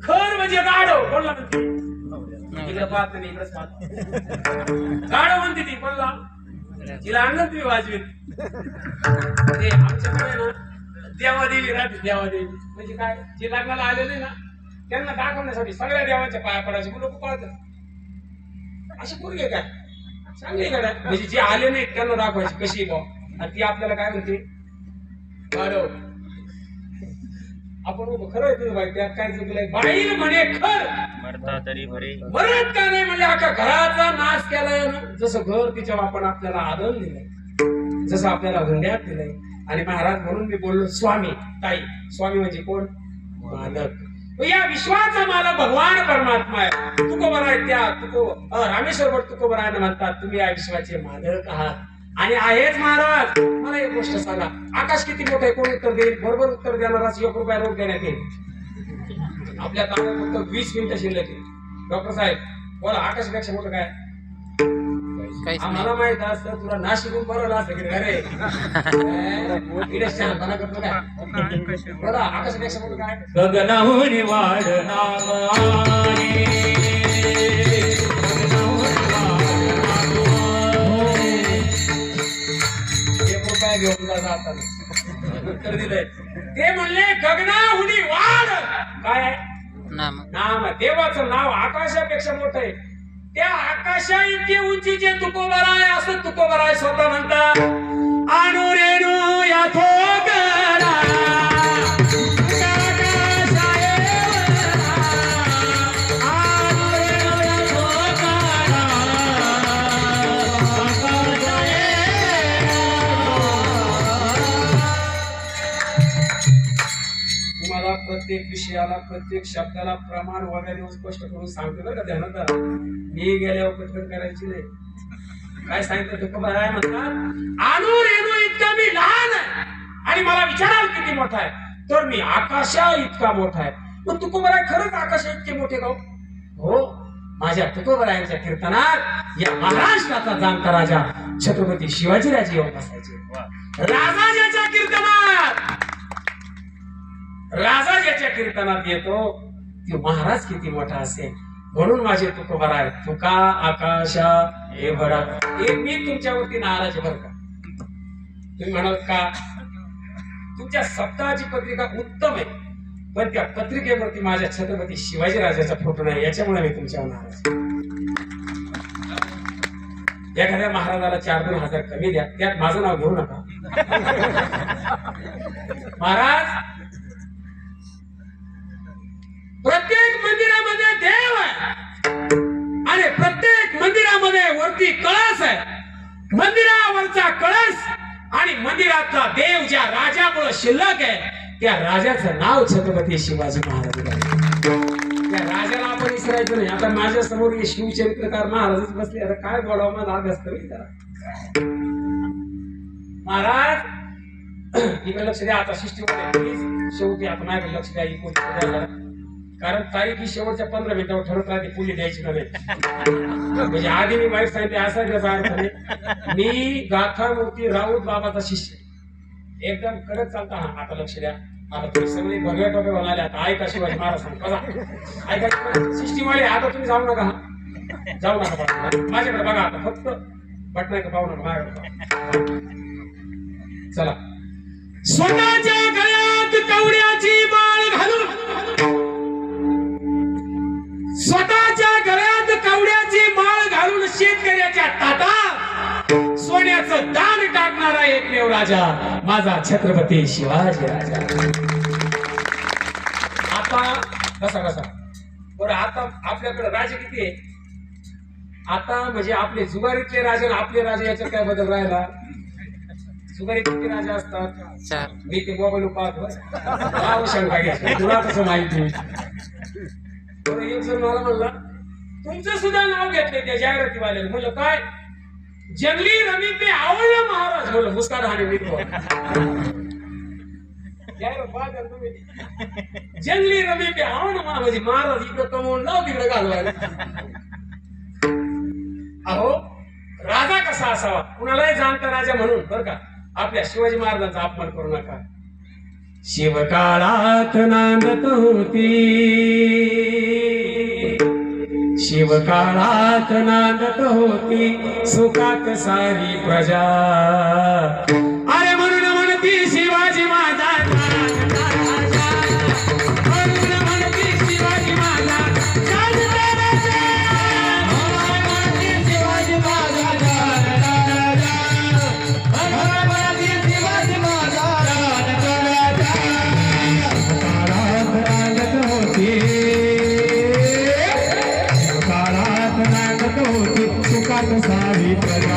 खर म्हणजे गाढव. कोणला म्हणते? इकडे पाहत नाही, इकडेच पाहत. गाढव म्हणते ती. कोणला? तिला आणलं तुम्ही वाजवीत. ते आमच्याकडे ना देवादेवी राहते. देवादेवी म्हणजे काय? जे लग्नाला आलेले ना त्यांना दाखवण्यासाठी सगळ्या देवांच्या पाया पडायचे लोक पळतात. अशी पूर्वी काय चांगली गाड्या म्हणजे जे आले नाहीत त्यांना दाखवायची कशी बा. आणि ती आपल्याला काय म्हणते? गाढव. आपण खरं आहे बाई, त्यात काय चुकलंय? बाई म्हणे खर. मरत का नाही म्हणजे अख्या घराचा नाश केलाय ना. जसं घर तिच्या बापानं आपल्याला आदर दिलंय, जसं आपल्याला हुंड्यात दिलंय. आणि महाराज म्हणून मी बोललो स्वामी. ताई स्वामी म्हणजे कोण? मालक. या विश्वाचा मालक भगवान परमात्मा आहे. तुकोबराय त्या रामेश्वर भट तुकोबराय म्हणतात तुम्ही या विश्वाचे मालक आहात. आणि आहेच महाराज. मला एक गोष्ट सांगा, आकाश किती मोठं आहे? कोण उत्तर देईल? बरोबर उत्तर देणारा 1 रुपया रोख देण्यात येईल. आपल्या ताब्यात फक्त 20 मिनिटं शिल्लक आहे. डॉक्टर साहेब बोला, आकाशापेक्षा मोठं काय? आम्हाला माहित असतं तुला नाशिकून बरोबर असं की अरे शहाणपणा करतो काय? बोला आकाशापेक्षा मोठं काय? गगनाहून वाढ नाम आहे. गगनाहून वाढ नाम आहे. हाताने उत्तर दिलंय. ते म्हणले गगनाहुनी वाढ. काय आहे? नाम. देवाचं नाव आकाशापेक्षा मोठं आहे. त्या आकाशा इतके उंचीचे तुकोबर आहे असं तुकोबर आहे स्वतः म्हणतात. आणू रेणू या थोगरा तुम्हाला प्रत्येक विषयाला प्रत्येक शब्दाला प्रमाण वगैरे स्पष्ट करून सांगतो बरं का ध्यानात. मी गेल्यावर पटकन करायची नाही. काय सांगितलं तुकोबर आहे म्हणतात. आणू रेणू इतका मी लहान आहे आणि मला विचाराल किती मोठा आहे तर मी आकाशा इतका मोठा आहे. पण तुकोबर आहे खरंच आकाशा इतके मोठे गाव. हो, माझ्या तुकोबरायांच्या कीर्तनात या महाराष्ट्राचा जाणता राजा छत्रपती शिवाजीराजे येऊन बसायचे. राजा ज्याच्या कीर्तनात राजा ज्याच्या कीर्तनात येतो तो महाराज किती मोठा असेल. म्हणून माझे तुकोबर आहे. तुका आकाशा हे बडा. मी तुमच्यावरती नाराज आहे बरं का. तुम्ही म्हणाल का तुमच्या सप्ताहाची पत्रिका उत्तम आहे पण त्या पत्रिकेवरती माझ्या छत्रपती शिवाजी राजाचा फोटो नाही याच्यामुळे मी तुमच्यावर नाराज. एखाद्या महाराजाला 4-2 हजार कमी द्या त्यात माझं नाव घेऊ नका. महाराज प्रत्येक मंदिरामध्ये देव आहे आणि प्रत्येक मंदिरामध्ये वरती कळस आहे. मंदिरावरचा कळस आणि मंदिरातला देव ज्या राजामुळे शिल्लक आहे त्या राजाचं नाव छत्रपती शिवाजी महाराज आहे. त्या राजाला आपण विसरायचं नाही. आता माझ्या समोर हे शिवचरित्रकार महाराजच बसले. आता काय बोलावं मला लाग असतं महाराज. इकडे लक्ष द्या आता सिस्टीममध्ये शेवटी आता माझ्याकडे लक्ष द्या. इकडे कारण तारीख ही शेवटच्या 15 मिनिटावर ठरत राहते पुली द्यायची का नाही. म्हणजे आधी मी वाईट सांगितले असा त्याचा अर्थ नाही. मी गाथा मूर्ती राऊत बाबाचा शिष्य एकदम कडक चालता. हा आता लक्ष द्या. आता तुम्ही सगळे भगव्या टोपे बनाले. आता ऐका शिवाजी महाराज सांग बघा ऐका सिस्टीमवाले. आता तुम्ही जाऊ नका. जाऊ नका माझ्याकडे बघा. आता फक्त बटना पाहू नका माझ्याकडे. चला. स्वतःच्या गळ्यात कवड्याची माळ घालून स्वतःच्या गळ्यात कवड्याची माळ घालून शेतकऱ्याच्या ताटात सोन्याचं दान टाकणारा एकमेव राजा माझा छत्रपती शिवाजी राजा. आता कसा बरं आता आपल्याकडे राजे किती आहे. आता म्हणजे आपले जुगारीतले राजे आणि आपले राजे याच्यात काय बदल राहिला. जुगारी किती राजा असतात. मी ते मोबाईल पाहतो शंका घ्या तुला कसं माहिती. एक जण मला म्हणला तुमचं सुद्धा नाव घेतलं त्या जाहिरातीवाल्याने. म्हणलं काय जंगली रमी पे आवडलं महाराज. म्हणलं मुस्कान हाणे मी जंगली रमी पे आवडलं महाराज. महाराज इकडे कमवून लाव तिकडे घालवायला. अहो राजा कसा असावा कुणालाही जाणता राजा म्हणून बरं का. आपल्या शिवाजी महाराजांचा अपमान करू नका. शिवकाळात नांदत होती शिवकाळात नांदत होती सुखात सारी प्रजा. अरे म्हणून म्हणती शिवाजी माझा म्हणून म्हणती शिवाजी माझा शिवाजी माझा सारी प्रजा.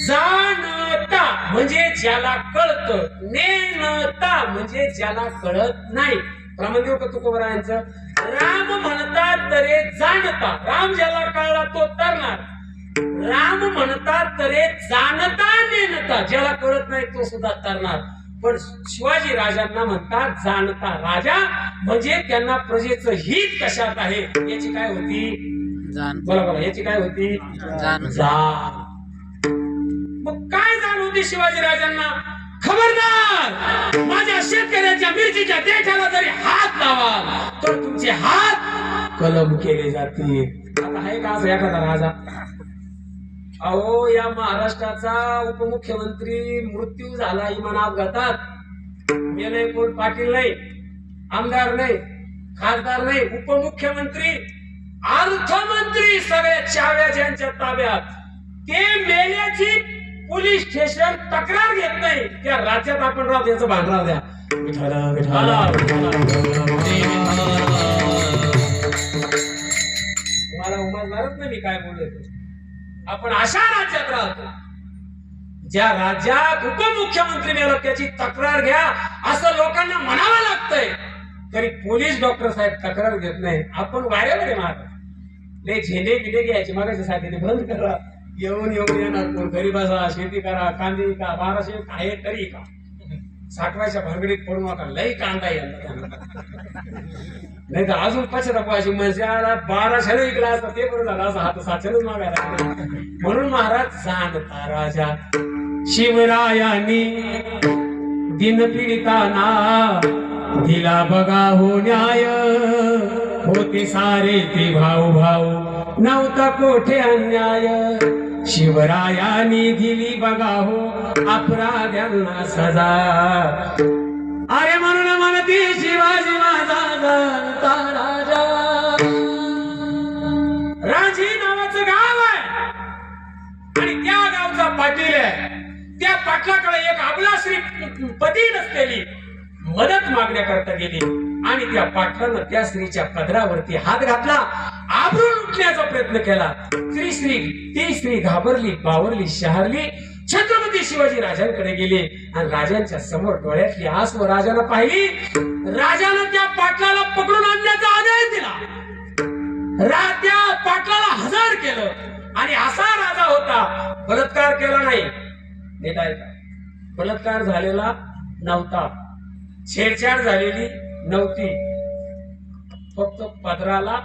जाणता म्हणजे ज्याला कळतं. नेणता म्हणजे ज्याला कळत नाही. प्रमाण देऊ का तुकोबरायांचं. राम म्हणतात तरे जाणता. राम ज्याला कळला तो तरणार. राम म्हणतात तरे जाणता नेणता. ज्याला कळत नाही तो सुद्धा तरणार. पण शिवाजी राजांना म्हणतात जाणता. राजा म्हणजे त्यांना प्रजेचं हित कशात आहे याची काय होती जाण बोला बोला याची काय होती जाण जाण. मग काय जाण होती शिवाजीराजांना? खबरदार माझ्या शेतकऱ्याच्या मिरचीच्या देठाला जरी हात लावाल तर तुमचे हात कलम केले जातील. आता आहे का असं एखादा राजा? अहो या महाराष्ट्राचा उपमुख्यमंत्री मृत्यू झाला इमान अपघातात. मेले कोण? पाटील नाही, आमदार नाही, खासदार नाही, उपमुख्यमंत्री, अर्थमंत्री सगळ्या चाव्या ज्यांच्या ताब्यात. ते मेल्याची पोलीस स्टेशन तक्रार घेत नाही. त्या राज्यात आपण राहू त्याचं भान राहू द्या. विठ्ठला, विठ्ठला, तुम्हाला उमजणारच नाही मी काय बोलले ते. आपण अशा राज्यात राहतो ज्या राज्यात उपमुख्यमंत्री मेला त्याची तक्रार घ्या असं लोकांना म्हणावं लागतंय, तरी पोलीस डॉक्टर साहेब तक्रार घेत नाही. आपण वाऱ्यावर मारतो. लय झेंडे बिले घ्यायचे मागायच्या साठी बंद करा. येऊन येणार कोण? घरी बसा, शेती करा, कांदे का, 1200 आहे तरी का, साठवायच्या भानगडीत पडू नका. लई कांदा येणार नाही तर अजून पश्चातापाची मजा 1200 विकला असता ते बरं झालं असं. हात 700 मागायला. म्हणून महाराज जाणता राजा शिवरायांनी दिन पीडितांना दिला बघा हो न्याय. होते सारे ते भाऊ भाऊ नव्हता कोठे अन्याय. शिवरायांनी दिली बघा हो अपराध्यांना सजा. अरे म्हणून म्हणती शिवाजी माझा जाणता राजा. राजी नावाचं गाव आहे आणि त्या गावचा पाटील आहे. त्या पाटलाकडे एक अबलाश्री पती नसलेली मदत मागण्याकरता गेली आणि त्या पाटलानं त्या स्त्रीच्या पदरावरती हात घातला, आबरू लुटण्याचा प्रयत्न केला. ती स्त्री घाबरली, बावरली, शहारली. छत्रपती शिवाजी राजांकडे गेले आणि राजांच्या समोर डोळ्यातली आसू राजाला पाहिली. राजानं त्या पाटलाला पकडून आणण्याचा आदेश दिला. त्या पाटलाला हजर केलं आणि असा राजा होता. बलात्कार केला नाही, नीट ऐका, बलात्कार झालेला नव्हता, छेडछाड झालेली नव्हती, फक्त पदराला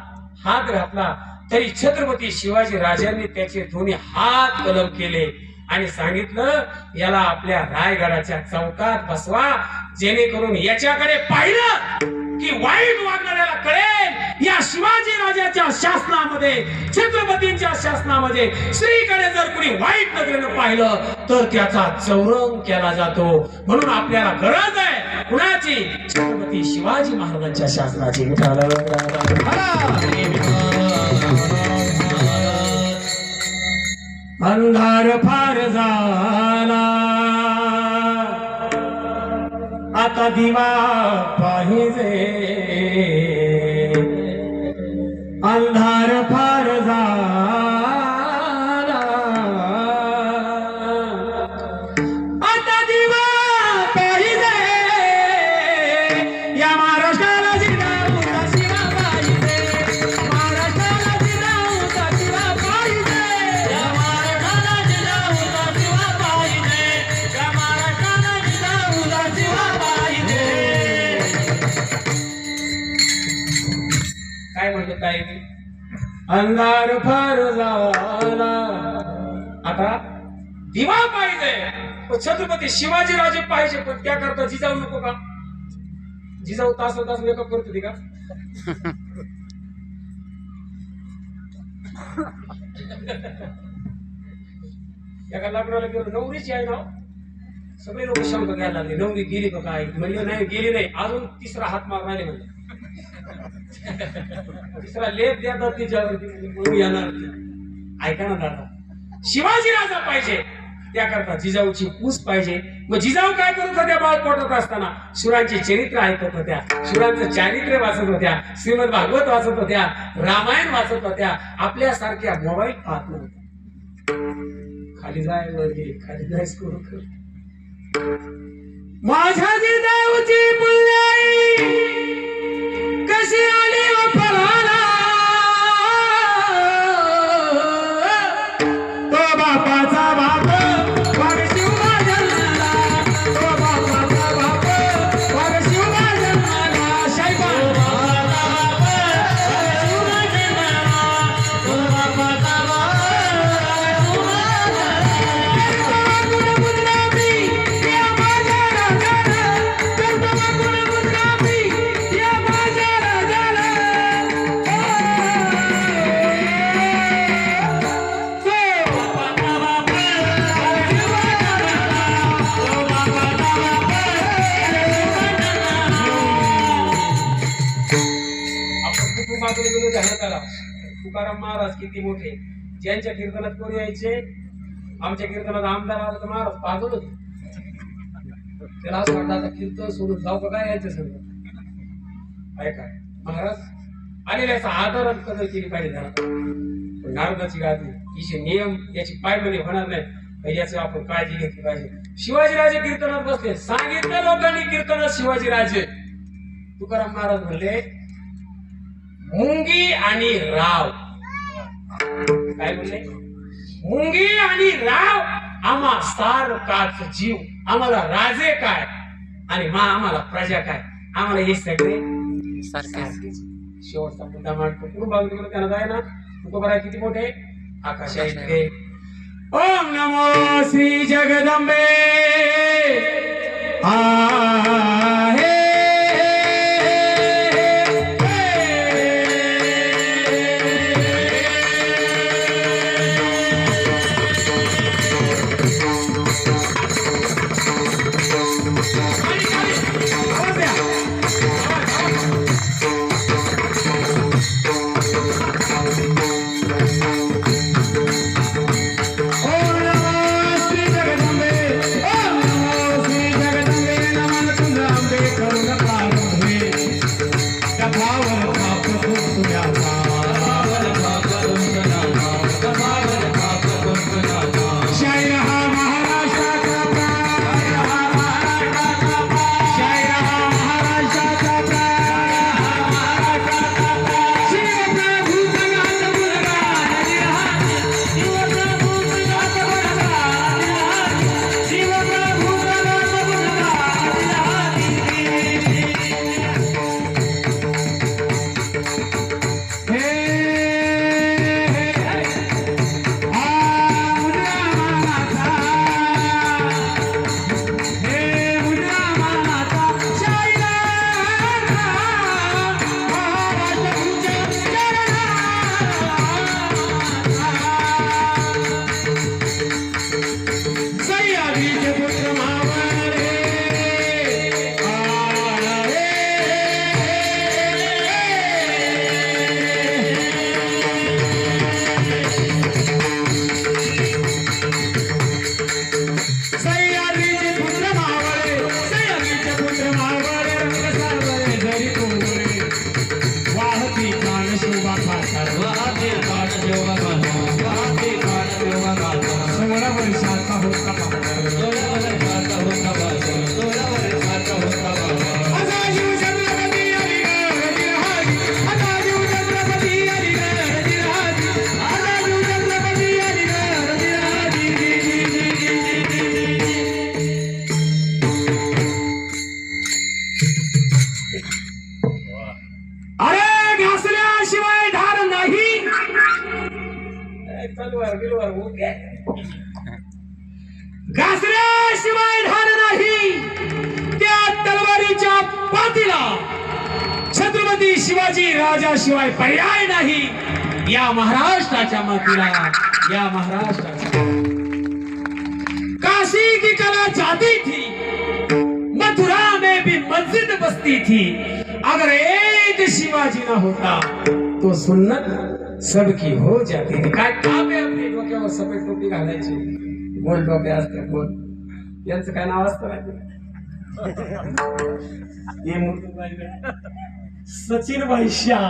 हात घातला. तरी छत्रपती शिवाजी राजांनी त्याचे दोन्ही हात कलम केले आणि सांगितलं याला आपल्या रायगडाच्या चौकात बसवा, जेणेकरून याच्याकडे पाहिलं की वाईट वागणाऱ्याला कळेल या शिवाजी राजाच्या शासनामध्ये, छत्रपतींच्या शासनामध्ये स्त्रीकडे जर कुणी वाईट नजरेनं पाहिलं तर त्याचा चौरंग केला जातो. म्हणून आपल्याला गरज आहे कुणाची? छत्रपती शिवाजी महाराजांच्या शासनाची. अंधार फार झाला आता दिवा पाहिजे. अंधार फार झाला आता दिवा पाहिजे. या महाराष्ट्राला जिजाऊचा शिवा पाहिजे. महाराष्ट्राला जिजाऊचा शिवा पाहिजे. या महाराष्ट्राला जिजाऊचा शिवा पाहिजे. या महाराष्ट्राला जिजाऊचा शिवा पाहिजे. काय म्हणतो काय? अंधार फार झाला आता दिवा पाहिजे. पण छत्रपती शिवाजी राजे पाहिजे, पण त्याकरता जिजाऊ नको का? जिजाऊ तास मेकअप करत होती का? एका लग्नाला गेलो, नवरीची आहे ना, सगळे लोक शंका घ्यायला लागले, नवरी गेली का काय? म्हणजे नाही गेली नाही, अजून तिसरा हात मारून आले म्हणजे तिसरा लेप द्या तिच्यावर येणार. ऐका ना दादा, शिवाजी राजा पाहिजे त्याकरता जिजाऊची पूस पाहिजे. मग जिजाऊ काय करत होत्या? बाळ पोटत असताना शुरांची चरित्र ऐकत होत्या, शुरांचं चारित्र्य वाचत होत्या, श्रीमद भागवत वाचत होत्या, रामायण वाचत होत्या. आपल्यासारख्या मोबाईल पाहत नव्हत्या. खाली जाय वर घे, खाली जाय स्कोर कर. माझ्या जिजाऊची पुण्याई कशी आली फळाला. तो बापाचा बाप वाघ शिवबा जन्माला. तो बापाचा बाप वाघ शिवबा जन्माला. शाईबा बापाचा बाप वाघ शिवबा जन्माला. तो तुकाराम महाराज किती मोठे, ज्यांच्या कीर्तनात कोण यायचे, आमच्या कीर्तनात आमदार आला तर महाराज पागल होते. त्याला असं वाटतं आता कीर्तन सोडून जाऊ का काय यायचं सगळं. ऐका महाराज आलेल्याचा आदर कदर केली पाहिजे त्याला. पण नारदाची गादी हिचे नियम याची पायमनी होणार नाही, याची आपण काळजी घेतली पाहिजे. शिवाजीराजे कीर्तनात बसले, सांगितलं लोकांनी कीर्तनात शिवाजीराजे. तुकाराम महाराज म्हणले मुंगी आणि राव. काय म्हणले? मुंगी आणि राव आम्हा सारखाच जीव, आम्हाला राजे काय आणि आम्हाला प्रजा काय, आम्हाला हे सगळे सारखेच. शेवटचा मुद्दा मांडतो कुठून बाजूला त्यांना जाय ना. तुकोबरा किती मोठे, आकाशा इतके. ओम नमो श्री जगदंबे आहे. घासल्याशिवाय धार नाही, त्या तलवारीच्या पातीला छत्रपती शिवाजी राजाशिवाय पर्याय नाही. या महाराष्ट्राच्या मातीला, या महाराष्ट्राच्या. काशी की कला जाती थी, मथुरा में भी मस्जिद बसती थी. अगर एक शिवाजी ना होता तो सुन्नत सबकी हो जाती थी. काय काम आहे आपली डोक्यावर सफेद टोपी घालायची, गोल डोके असते गोल. यांचं काय नाव असतं सचिन भाई शाह.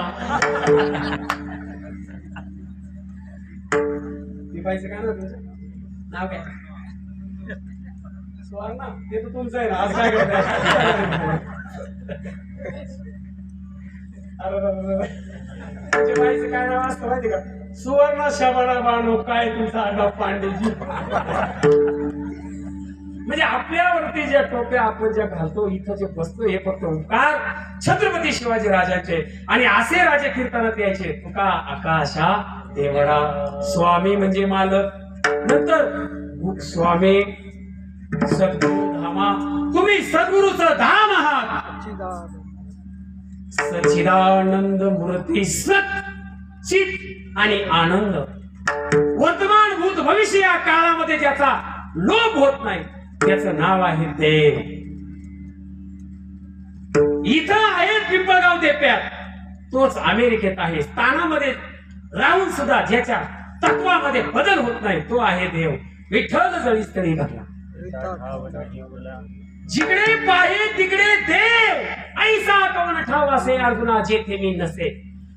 ती बाईचं काय नाव तुमचं? नाव काय? सुवर्ण. ते तर तुमचं आहे ना. आज काय करताय? तुमच्या बाईचं काय नाव असतं माहिती का? सुवर्ण शबणा बाणू. काय तुमचा आडनाव? पांडेजी. म्हणजे आपल्यावरती ज्या टोप्या आपण ज्या घालतो, इथं जे बसतो, हे फक्त उपकार छत्रपती शिवाजी राजांचे. आणि असे राजे कीर्तनात यायचे. तुका आकाशा देवळा. स्वामी म्हणजे मालक, नंतर स्वामी सद्गुरु धामा. तुम्ही सद्गुरूचं धाम आहात. सच्चिदानंद मूर्ती, सत चित आणि आनंद. वर्तमान भूत भविष्य या काळामध्ये ज्याचा लोप होत नाही, त्याचं नाव आहे देव. इथं आहे पिंपळगाव देप्यात, तोच अमेरिकेत आहे. स्थानामध्ये राहून सुद्धा ज्याच्या तत्वामध्ये बदल होत नाही तो आहे देव. विठ्ठल जळी तळी भरला. जिकडे पाहे तिकडे देव, ऐसा कवन ठावासे अर्जुना जेथे मी नसे.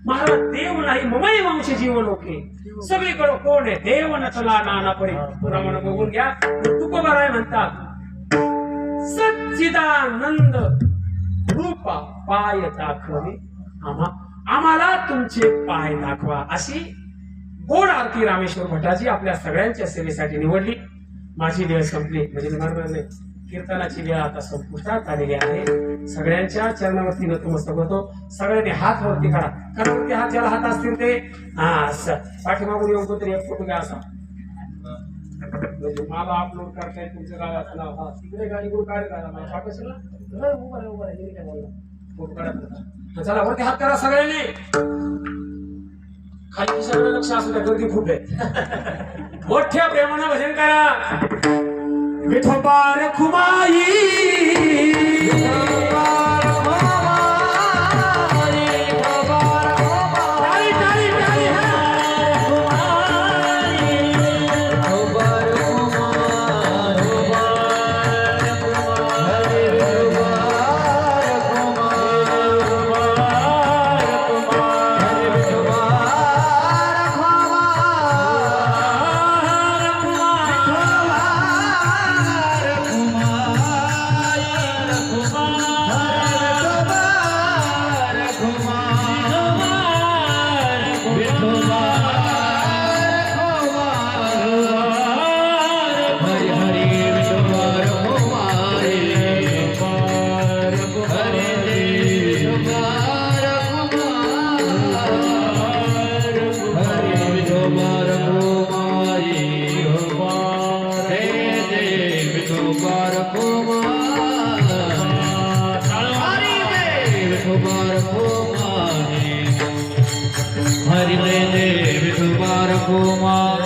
महाराज देव नाही ममई वंश जीव लोके, सगळीकडे कोण आहे देव नचला नाना परी. पुराण बघून घ्या. तुकोबाराय म्हणतात सच्चिदानंद रूपा पाय दाखवे आम्हाला तुमचे पाय दाखवा. अशी गोड आरती रामेश्वर भटाजी आपल्या सगळ्यांच्या सेवेसाठी निवडली. माझी वेळ संपली म्हणजे कीर्तनाची वेळ आता संपुष्टात आलेली आहे. सगळ्यांच्या चरणावरती नतमस्तक होतो. सगळ्यांनी हात वरती करा. कणावरती हात ज्याला हात असतील ते पाठीमागून येऊन कोणतरी एक फोटो घ्या असा म्हणजे मला अपलोड करताय तुमच्या गावाचं नाव. हा तिकडे गाडी गुरु काय करा मला पाठवशील ना उभा आहे फोटो काढा. चला वरती हात करा सगळ्यांनी. खाली सगळं लक्ष असू द्या गर्दी खूप आहे. मोठ्या प्रेमानं भजन करा. विठोबा रखुमाई हरि देव विठुबार कुमार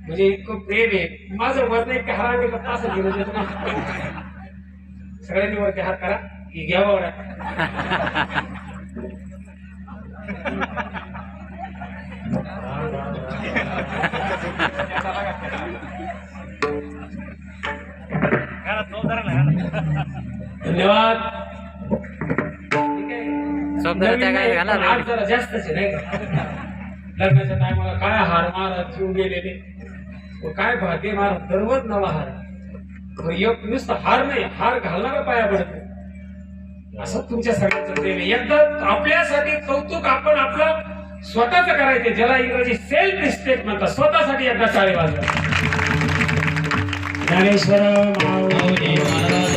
म्हणजे इतकं प्रेम आहे माझं वर्ण एक हराने गप्पा असेल म्हणजे सगळ्यांनी वरती हात करा की घ्यावा धन्यवाद. आज जरा जास्तच आहे नाही का लग्नाच्या टायमाला काय हार महाराज जीव गेलेले काय भाग्य महाराज दररोज नवा हार. एक नुसतं हार नाही हार घालणारा पाया पडत असं तुमच्या सगळ्यांचं प्रेम आहे. एकदा आपल्यासाठी कौतुक आपण आपलं स्वतःच करायचे, ज्याला इंग्रजी सेल्फ रिस्पेक्ट म्हणतात. स्वतःसाठी एकदा टाळी वाजवा. ज्ञानेश्वर माऊली महाराज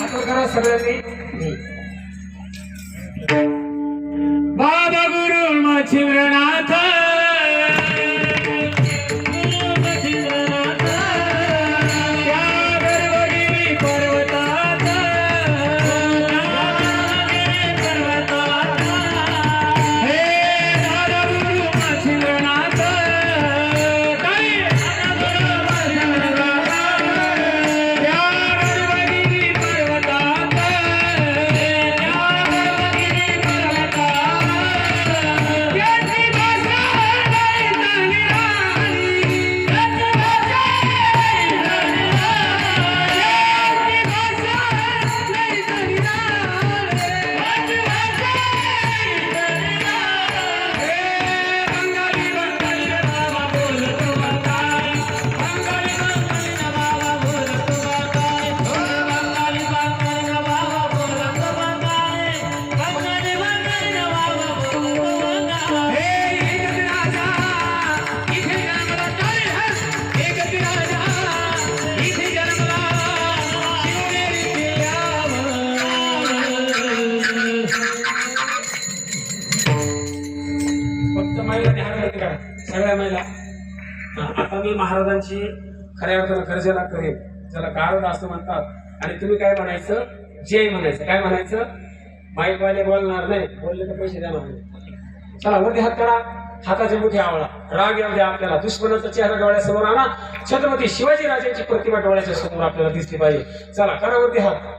आता करा सगळ्यांनी. बाबा गुरु मच्छिंद्रनाथ सगळ्या महिला. आता मी महाराजांची खऱ्या अर्थानं गर्जना करेन, ज्याला गारद असं म्हणतात. आणि तुम्ही काय म्हणायचं, जय म्हणायचं. काय म्हणायचं, माईकवाले बोलणार नाही, बोलले तर पैसे देणार नाही. चला वरती हात करा, हाताची मुठी आवळा. राग येऊ द्या आपल्याला, दुश्मनाचा चेहरा डोळ्यासमोर आणा. छत्रपती शिवाजी राजांची प्रतिमा डोळ्याच्या समोर आपल्याला दिसली पाहिजे. चला करा वरती हात.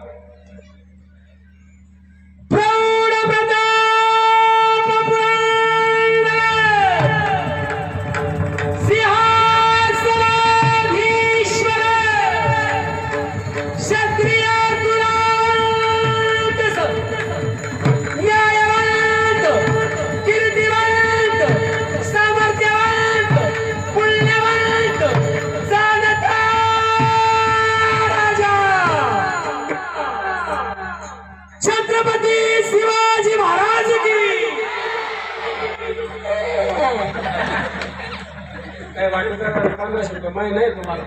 काय वाटत माही नाही तुम्हाला.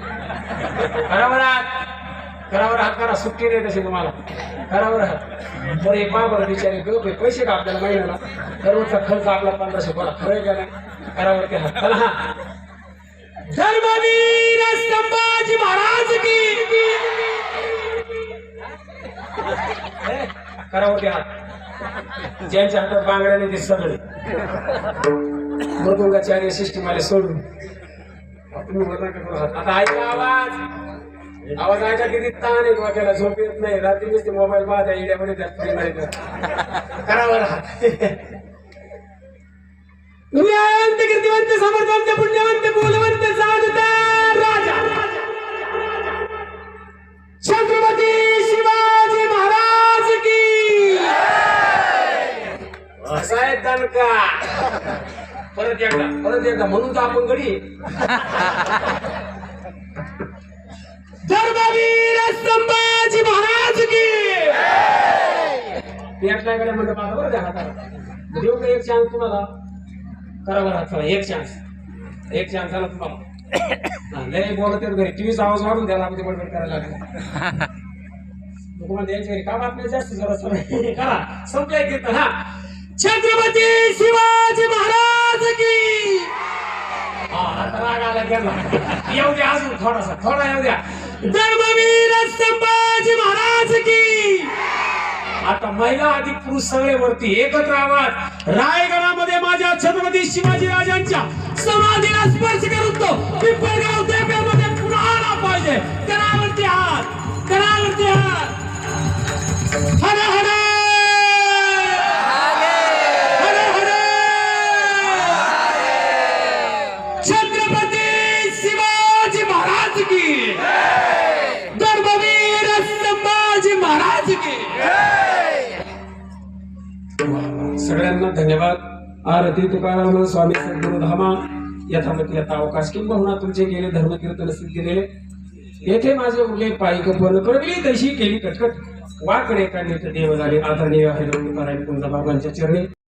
करावर हात, करावर हात करा, सुट्टी नाही तशी तुम्हाला. करावर हात. बरं एक बाबर बिचारे गप पैसे का आपल्याला महिन्याला, दररोजचा खर्च आपला 1500 पडा. खरं का नाही. करावरती हात. चला हा. धर्मवीर संभाजी महाराज की. करावरती हात. ज्यांच्या हातात बांगड्याने ते सगळे मृदुंगाचार्य सिस्टीम सोडून आता ऐका आवाज. आवाज ऐका किती ताण आहे डोक्याला, झोप येत नाही. रात्री नुसते मोबाईल पाहता इंडियामध्ये करावर. न्यायवंत कीर्तिवंत समर्थवंत पुण्यवंत बोलवंत साधुदार राजा छत्रपती शिवाजी महाराज की. असा आहे दणका. परत एकदा म्हणून तर आपण गडी. धर्मवीर संभाजी महाराज की. पेटला म्हणलं पाहता बरं त्या हाताला. देऊ का एक चान्स तुम्हाला. करावं हात. चला एक चान्स झाला तुम्हाला. लय बोलत येत घरी, टीव्हीचा आवाज वाढून द्यायला आपण बडबड करायला लागेल. तुम्हाला द्यायच्या घरी काम आपल्या जास्त जरा करा. संपलाय कीर्तन. हा. छत्रपती शिवाजी महाराज की. आता राग आला गेला. येऊ द्या अजून थोडा येऊ द्या. धर्मवीर संभाजी महाराज की. आता महिला आधी पुरुष सगळे वरती एकत्र आवाज. रायगडामध्ये माझ्या छत्रपती शिवाजी राजांच्या समाधीला स्पर्श करून तो पिंपळगाव देव्यामध्ये पुन्हा आला पाहिजे. करावरती हात, करावरती हात. हर हर सगळ्यांना धन्यवाद. आरती तुकाराम स्वामी सद्गुरु धामा यथामती यथा अवकाश किंबहुना तुमचे गेले धर्मकीर्तन सिद्ध दिलेले येथे माझे उरले पायिक पण करविली तशी केली कटकट वाकडे काढणे देव झाले आदरणीय हरिभक्त पारायण कुंज बाबांच्या चरणी